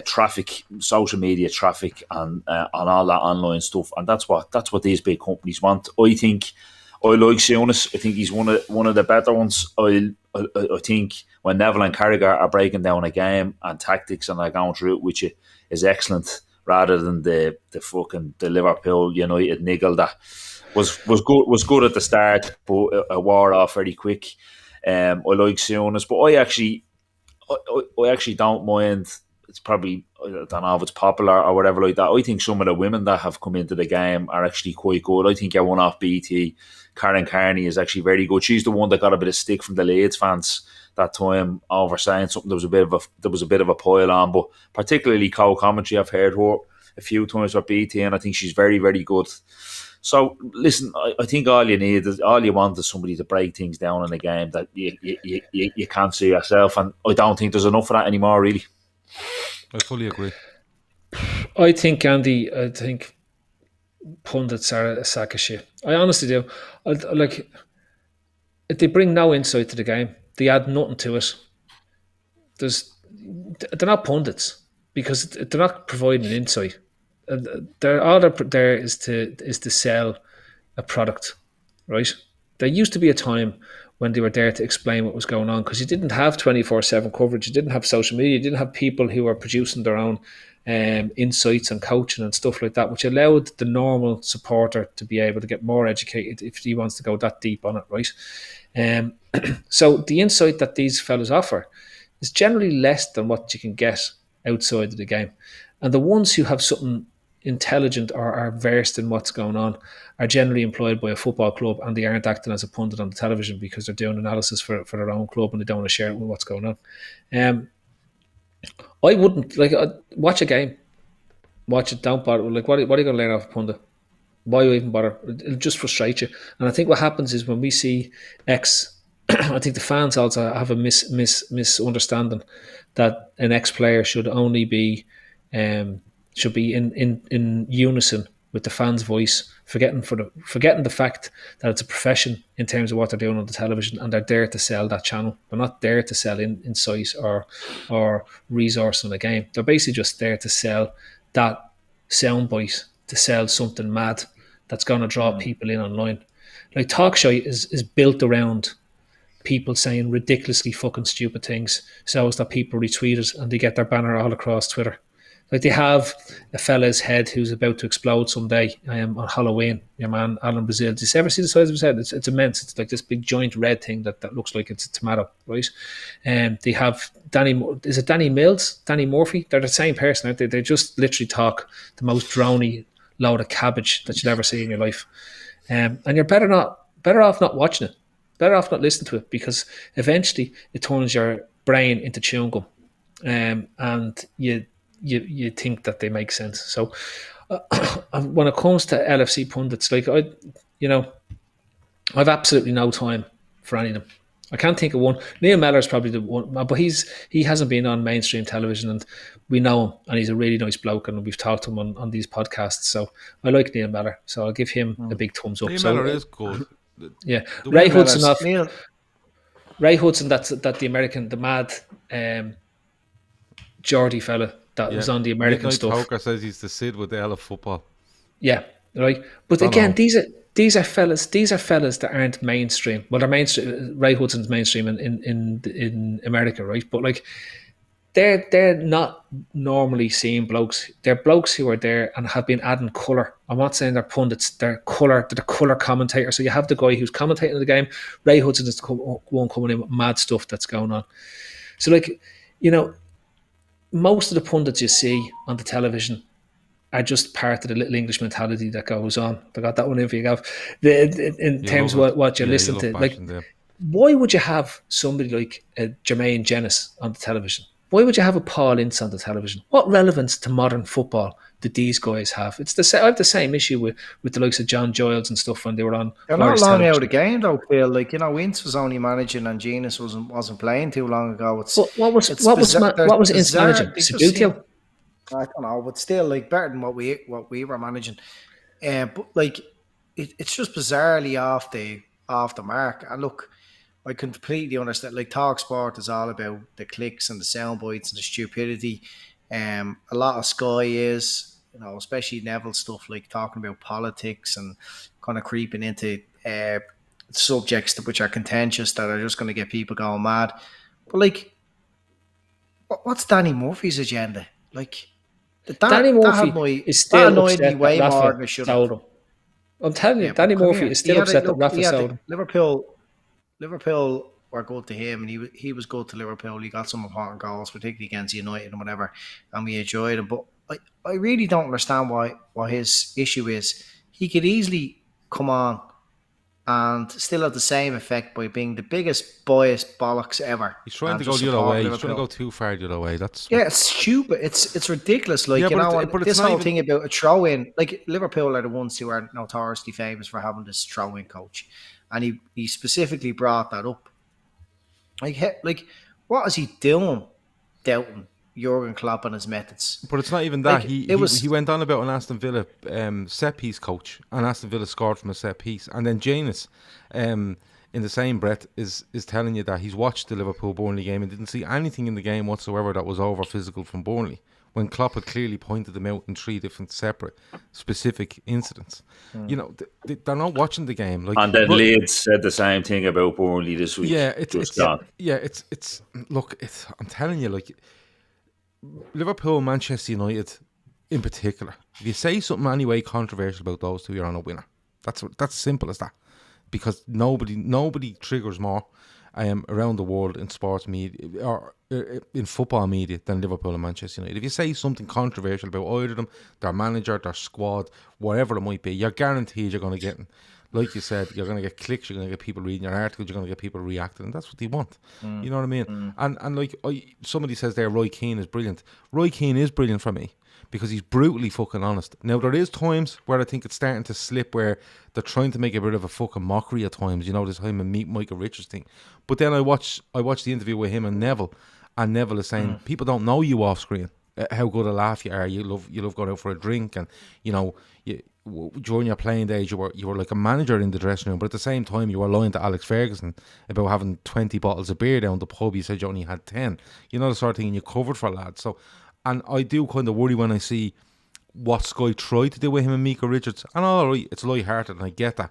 traffic, social media traffic, and all that online stuff. And that's what these big companies want. I think I like Souness. I think he's one of the better ones. I think when Neville and Carragher are breaking down a game and tactics and are going through it, which is excellent, rather than the Liverpool United niggle that was good at the start, but it wore off very quick. I like Souness, but I actually don't mind. It's probably, I don't know if it's popular or whatever like that. I think some of the women that have come into the game are actually quite good. I think your one off BT, Karen Carney, is actually very good. She's the one that got a bit of stick from the Leeds fans that time over saying something. There was a bit of a pile on, but particularly co-commentary, I've heard her a few times for BT, and I think she's very, very good. So listen, I think all you want is somebody to break things down in the game that you can't see yourself, and I don't think there's enough of that anymore, really. I fully agree. I think, Andy, pundits are a sack of shit. I honestly do. Like, they bring no insight to the game. They add nothing to it. They're not pundits because they're not providing insight. All they're there is to sell a product, right? There used to be a time when they were there to explain what was going on, because you didn't have 24/7 coverage, you didn't have social media, you didn't have people who were producing their own insights and coaching and stuff like that, which allowed the normal supporter to be able to get more educated if he wants to go that deep on it, right? So the insight that these fellas offer is generally less than what you can get outside of the game. And the ones who have something intelligent or are versed in what's going on are generally employed by a football club, and they aren't acting as a pundit on the television because they're doing analysis for their own club and they don't want to share it with what's going on. I wouldn't watch a game, watch it, don't bother. Like, what are you going to learn off a pundit? Why even bother? It'll just frustrate you. And I think what happens is when we see I think the fans also have a misunderstanding that an ex-player should only be should be in unison with the fans' voice, forgetting the fact that it's a profession in terms of what they're doing on the television, and they're there to sell that channel. They're not there to sell insight or resource in the game. They're basically just there to sell that soundbite, to sell something mad that's going to draw people in online. Like, talk show is built around people saying ridiculously fucking stupid things so as that people retweet it and they get their banner all across Twitter. Like they have a fella's head who's about to explode someday on Halloween. Your man Alan Brazil. Did you ever see the size of his head? It's immense. It's like this big giant red thing that looks like it's a tomato, right? They have is it Danny Mills, Danny Murphy? They're the same person, aren't they? They just literally talk the most drony load of cabbage that you'd ever see in your life. And you're better off not watching it. Better off not listening to it, because eventually it turns your brain into chewing gum, and you think that they make sense. So when it comes to LFC pundits, like I've absolutely no time for any of them. I can't think of one. Neil Mellor's probably the one, but he hasn't been on mainstream television, and we know him, and he's a really nice bloke, and we've talked to him on these podcasts. So I like Neil Mellor, so I'll give him a big thumbs up. Neil so, Mellor is good. Yeah, Ray Hudson. Ray Hudson, that the American, the mad Geordie fella that was on the American Midnight stuff. Poker says he's the Sid with the L of football. Yeah, right. But again, these are fellas that aren't mainstream. Well, they're mainstream. Ray Hudson's mainstream in America, right? But like they're not normally seen blokes. They're blokes who are there and have been adding colour. I'm not saying they're pundits. They're the colour commentator. So you have the guy who's commentating the game. Ray Hudson is the one coming in with mad stuff that's going on. So like, most of the pundits you see on the television are just part of the little English mentality that goes on. I got that one in for you, Gav. In terms of what you're listening to. Like, why would you have somebody like Jermaine Jenas on the television? Why would you have a Paul Ince on the television? What relevance to modern football did these guys have? I have the same issue with the likes of John Giles and stuff when they were on. They're not long out of the game though, Phil. Like, Ince was only managing and Jenas wasn't playing too long ago. What was Ince managing? Sabutio? I don't know, but still, like, better than what we were managing. But like, it's just bizarrely off the mark. And look, I completely understand. Like, Talk Sport is all about the clicks and the sound bites and the stupidity. A lot of Sky is, especially Neville stuff, like talking about politics and kind of creeping into subjects which are contentious that are just going to get people going mad. But like, what's Danny Murphy's agenda? Like, Danny Murphy is still upset that Rafa sold him. I'm telling you, Danny Murphy is still upset that Rafa sold him. Liverpool were good to him, and he was good to Liverpool. He got some important goals, particularly against United and whatever, and we enjoyed him. But I really don't understand what his issue is. He could easily come on and still have the same effect by being the biggest biased bollocks ever. He's trying to go the other way. He's trying to go too far the other way. It's stupid. It's ridiculous. Like, this whole thing about a throw-in. Like, Liverpool are the ones who are notoriously famous for having this throw-in coach, and he specifically brought that up. Like, what is he doing, doubting Jurgen Klopp and his methods? But it's not even that. Like, he went on about an Aston Villa set piece coach, and Aston Villa scored from a set piece, and then Janus, in the same breath, is telling you that he's watched the Liverpool Burnley game and didn't see anything in the game whatsoever that was over physical from Burnley, when Klopp had clearly pointed them out in 3 different separate specific incidents. They're not watching the game. Like, and then Leeds said the same thing about Burnley this week. I'm telling you, like, Liverpool, Manchester United in particular, if you say something anyway controversial about those two, you're on a winner. That's simple as that. Because nobody triggers more around the world in sports media or in football media than Liverpool and Manchester United. If you say something controversial about either of them, their manager, their squad, whatever it might be, you're guaranteed you're going to get, like you said, you're going to get clicks, you're going to get people reading your articles, you're going to get people reacting, and that's what they want. You know what I mean? And like, somebody says there, Roy Keane is brilliant. Roy Keane is brilliant for me, because he's brutally fucking honest. Now, there is times where I think it's starting to slip, where they're trying to make a bit of a fucking mockery at times, this him and meet Michael Richards thing. But then I watched the interview with him and Neville is saying, people don't know you off screen, how good a laugh you are. You love going out for a drink, and during your playing days you were like a manager in the dressing room, but at the same time you were lying to Alex Ferguson about having 20 bottles of beer down the pub. You said you only had 10. The sort of thing, and you covered for lads. So, and I do kind of worry when I see what Sky tried to do with him and Mika Richards. And all right, it's light-hearted and I get that.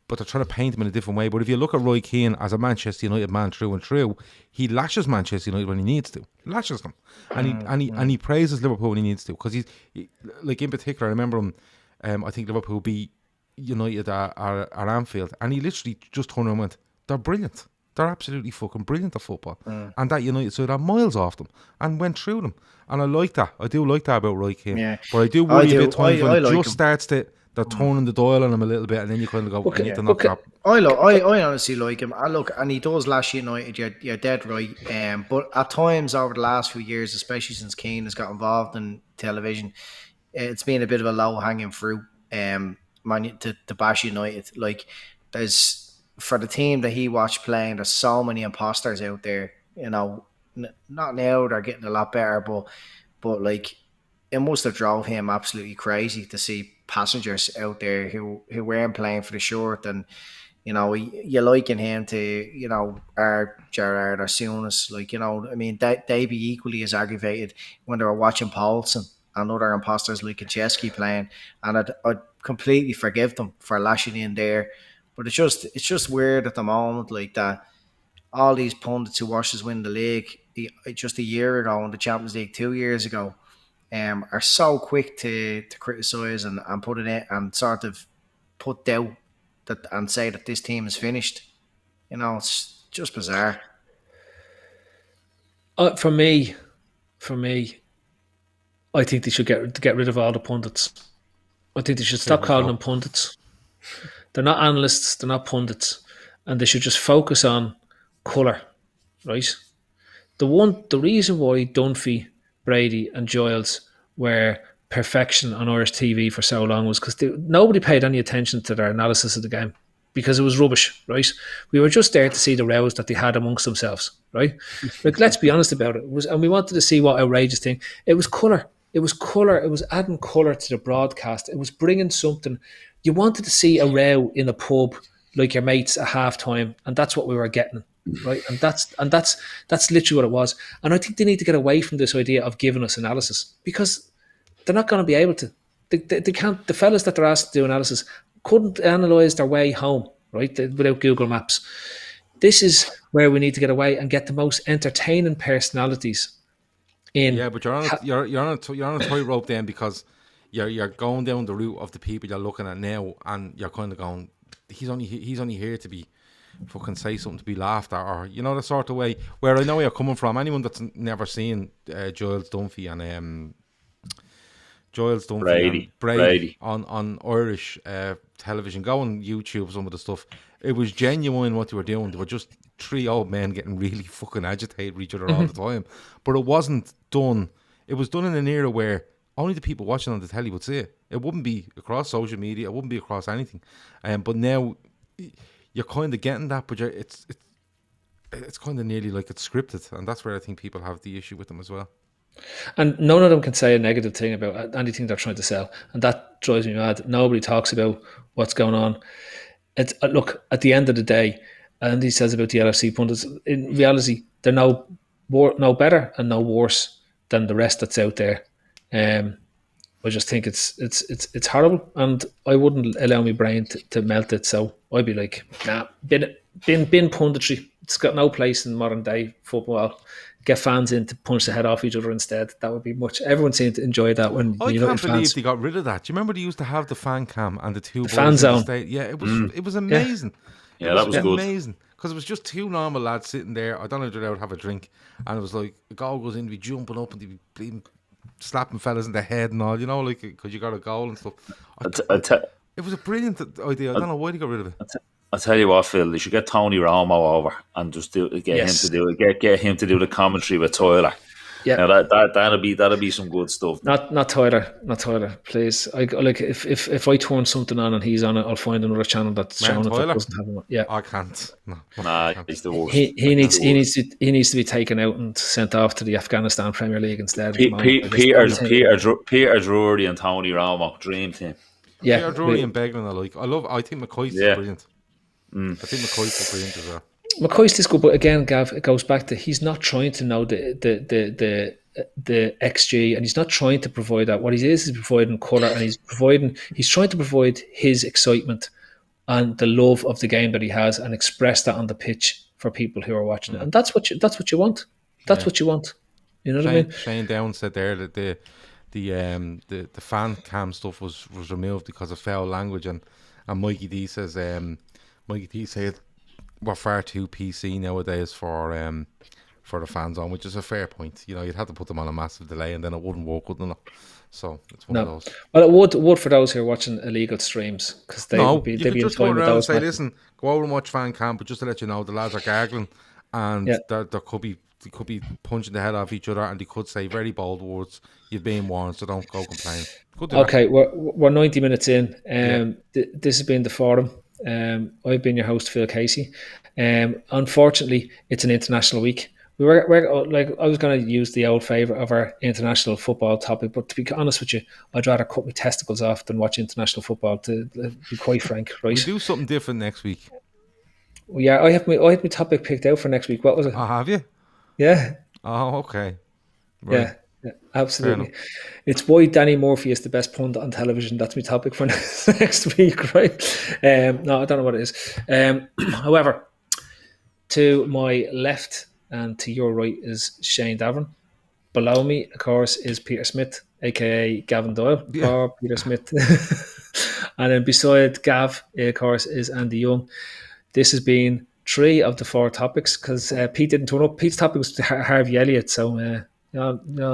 but they're trying to paint him in a different way. But if you look at Roy Keane as a Manchester United man through and through, he lashes Manchester United when he needs to. He lashes them, and he praises Liverpool when he needs to. Because he's like, in particular, I remember him. I think Liverpool beat United at Anfield, and he literally just turned around and went, "They're brilliant. They're absolutely fucking brilliant at football." And that United, so they're miles off them, and went through them. And I like that. I do like that about Roy Keane. Yeah. But I do worry a bit times when I it like just him. starts to, they're turning the dial on him a little bit, and then you kind of go, I need to knock that. I honestly like him. And he does lash United. You're dead right. But at times over the last few years, especially since Keane has got involved in television, it's been a bit of a low hanging fruit. To bash United. Like, there's, for the team that he watched playing, there's so many imposters out there. You know, not now, they're getting a lot better, but like, it must have drove him absolutely crazy to see passengers out there who weren't playing for the shirt. And you know, you liken him to, you know, our Gerrard or Souness. Like, you know, I mean, they be equally as aggravated when they were watching Paulson and other imposters like Kaczewski playing, and I'd completely forgive them for lashing in there. But it's just weird at the moment, like, that all these pundits who watched us win the league just a year ago, in the Champions League 2 years ago, are so quick to criticise and put it in and sort of put doubt that and say that this team is finished. You know, it's just bizarre. For me, I think they should get rid of all the pundits. I think they should stop calling them pundits. They're not analysts, they're not pundits, and they should just focus on colour, right? The reason why Dunphy, Brady, and Giles were perfection on Irish TV for so long was because nobody paid any attention to their analysis of the game, because it was rubbish, right? We were just there to see the rows that they had amongst themselves, right? Like, let's be honest about it. And we wanted to see what outrageous thing. It was colour. It was colour. It was adding colour to the broadcast. It was bringing something. You wanted to see a row in a pub like your mates at halftime, and that's what we were getting, right? And that's literally what it was. And I think they need to get away from this idea of giving us analysis, because they're not going to be able to. They can't. The fellas that they're asked to do analysis couldn't analyse their way home, right? Without Google Maps. This is where we need to get away and get the most entertaining personalities in. Yeah, but you're on a tightrope then, because you're going down the route of the people you're looking at now, and you're kind of going, he's only here to be fucking say something to be laughed at, or, you know, the sort of way where I know where you're coming from. Anyone that's never seen Giles Dunphy and Brady on Irish television, go on YouTube, some of the stuff. It was genuine what they were doing. They were just three old men getting really fucking agitated with each other all the time. But it wasn't done. It was done in an era where only the people watching on the telly would see it. It wouldn't be across social media. It wouldn't be across anything. But now you're kind of getting that, but it's kind of nearly like it's scripted, and that's where I think people have the issue with them as well. And none of them can say a negative thing about anything they're trying to sell, and that drives me mad. Nobody talks about what's going on. It's look, at the end of the day, and he says about the LFC pundits, in reality, they're no better and no worse than the rest that's out there. I just think it's horrible, and I wouldn't allow my brain to melt it. So I'd be like, nah, bin punditry. It's got no place in modern day football. Get fans in to punch the head off each other instead. That would be much. Everyone seemed to enjoy that. When I can't believe they got rid of that. Do you remember they used to have the fan cam and the two fan zone? Yeah, it was amazing. Yeah, that was good. Amazing, because it was just two normal lads sitting there. I don't know if they'd have a drink, and it was like a goal goes in, they'd be jumping up and they'd be bleeding, slapping fellas in the head and all, you know, like, because you got a goal and stuff. It was a brilliant idea. I don't know why they got rid of it. I'll tell you what, Phil, they should get Tony Romo over and just get him to do the commentary with Tyler. Yeah, now that'll be some good stuff. Not Tyler, please. If I turn something on and he's on it, I'll find another channel that's showing it that doesn't have him. Yeah, I can't. No, he's the worst. He needs to be taken out and sent off to the Afghanistan Premier League instead. Peter Drury and Tony Romo, dream team. Yeah, Peter Drury and Beglin, I think McCoy's is brilliant. I think McCoy's is brilliant as well. McCoy's is good, but again, Gav, it goes back to he's not trying to know the XG, and he's not trying to provide that. What he is providing colour, and he's trying to provide his excitement and the love of the game that he has, and express that on the pitch for people who are watching it. And that's what you want. That's what you want. You know what I mean? Shane Down said there that the fan cam stuff was removed because of foul language, and Mikey D says we're far too PC nowadays for the fans on, which is a fair point. You know, you'd have to put them on a massive delay, and then it wouldn't work, wouldn't it? So it's one of those. Well, it would for those who are watching illegal streams, because they'd be just go in around and say, matches. listen, go over and watch fan cam, but just to let you know, the lads are gargling, and there could be punching the head off each other, and they could say very bold words. You've been warned, so don't go complain. Okay, we're 90 minutes in. This has been the forum. I've been your host, Phil Casey. Unfortunately, it's an international week. We're like, I was going to use the old favourite of our international football topic, but to be honest with you, I'd rather cut my testicles off than watch international football, to be quite frank, right? We do something different next week. Well, yeah, I have my topic picked out for next week. What was it? Oh, have you? Yeah. Oh, okay. Right. Yeah, absolutely. It's why Danny Murphy is the best pundit on television. That's my topic for next week, right? No, I don't know what it is. However, to my left and to your right is Shane Davern. Below me, of course, is Peter Smith, aka Gavin Doyle, or Peter Smith. And then beside Gav, of course, is Andy Young. This has been 3 of the 4 topics, because Pete didn't turn up. Pete's topic was Harvey Elliott, so did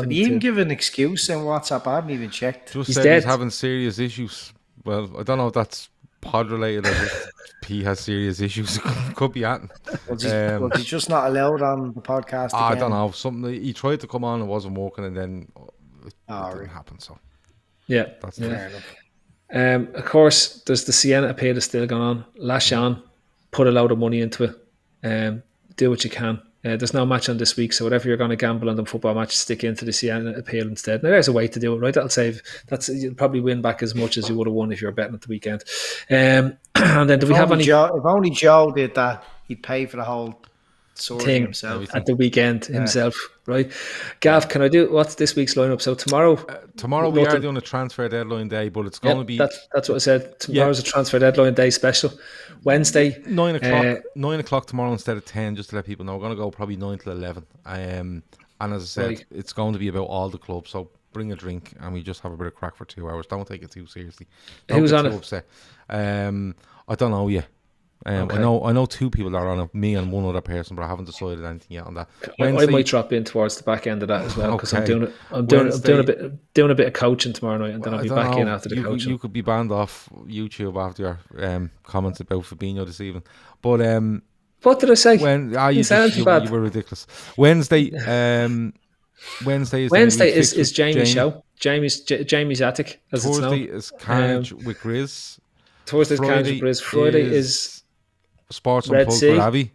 he even give an excuse in WhatsApp? I haven't even checked. Just said he's having serious issues. Well, I don't know if that's pod related or if he has serious issues. Could be at. Was he just not allowed on the podcast again? I don't know. Something he tried to come on and wasn't working, and then it didn't happen. So that's fair enough. Of course, there's the Sienna appeal that's still going on. Lash on, put a load of money into it. Do what you can. There's no match on this week, so whatever you're going to gamble on the football match, stick into the Sienna appeal instead. Now, there's a way to do it, right? You'll probably win back as much as you would have won if you were betting at the weekend. And then do we have any? If only Joe did that, he'd pay for the whole thing himself at the weekend himself, right? Gav, can I do what's this week's lineup? So tomorrow we are doing a transfer deadline day, but it's going to be that's what I said. Tomorrow's a transfer deadline day special. Wednesday 9 o'clock. 9 o'clock tomorrow instead of 10, just to let people know. We're going to go probably 9 till 11. And as I said, it's going to be about all the clubs. So bring a drink and we just have a bit of crack for 2 hours. Don't take it too seriously. Who's on it? Upset. I don't know yet. I know 2 people are on it, me and one other person, but I haven't decided anything yet on that. I might drop in towards the back end of that as well, because I'm doing a bit of coaching tomorrow night, and then I'll be back in after the coaching. You could be banned off YouTube after your comments about Fabinho this evening. But what did I say? You were ridiculous. Wednesday is Jamie's show. Jamie's attic. Thursday is Carnage with Grizz. Thursday's Carnage with Grizz. Friday is Sports Unplugged with Abby.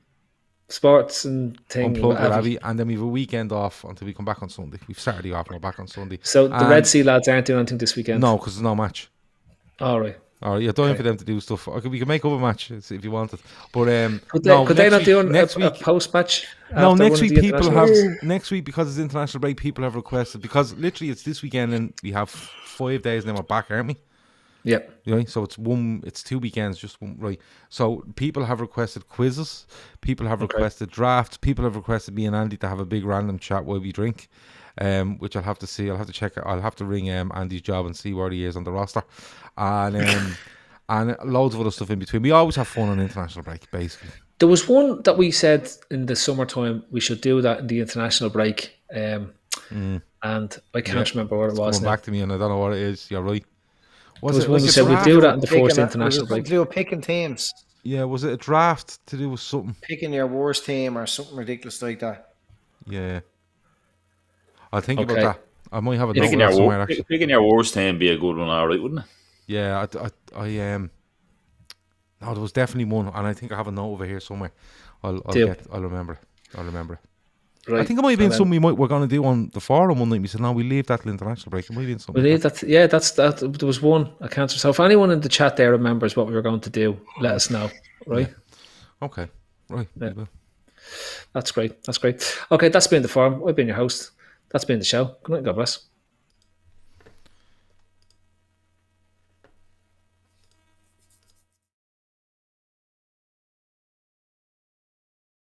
Sports and thing Unplugged with Abby. And then we have a weekend off until we come back on Sunday. We've Saturday off and we're back on Sunday. So the Red Sea lads aren't doing anything this weekend? No, because there's no match. All right. You're dying for them to do stuff. We can make up a match if you wanted. But could they not do a post match? No, next week next week, because it's international break, people have requested, because literally it's this weekend and we have 5 days and then we're back, aren't we? Yep. Right, so it's 2 weekends, just one, right. So people have requested quizzes, people have requested drafts, people have requested me and Andy to have a big random chat while we drink, which I'll have to see. I'll have to check it. I'll have to ring Andy's job and see where he is on the roster, and and loads of other stuff in between. We always have fun on international break, basically. There was one that we said in the summertime we should do that in the international break, and I can't remember what it was. Coming back to me, and I don't know what it is. You're right. Was it one we said we'd do that in the first international break? To do with picking teams. Yeah, was it a draft to do with something? Picking your worst team or something ridiculous like that. Yeah. I'll think about that. I might have a note somewhere, actually. Picking your worst team be a good one, all right, wouldn't it? Yeah, no, there was definitely one, and I think I have a note over here somewhere. I'll remember it. Right. I think it might have been something we're going to do on the forum one night. We said, no, we leave that till international break. It might have been something. That. There was one. I can't. So if anyone in the chat there remembers what we were going to do, let us know. Right. Yeah. Okay. Right. Yeah. That's great. Okay, that's been the forum. I've been your host. That's been the show. Good night. God bless.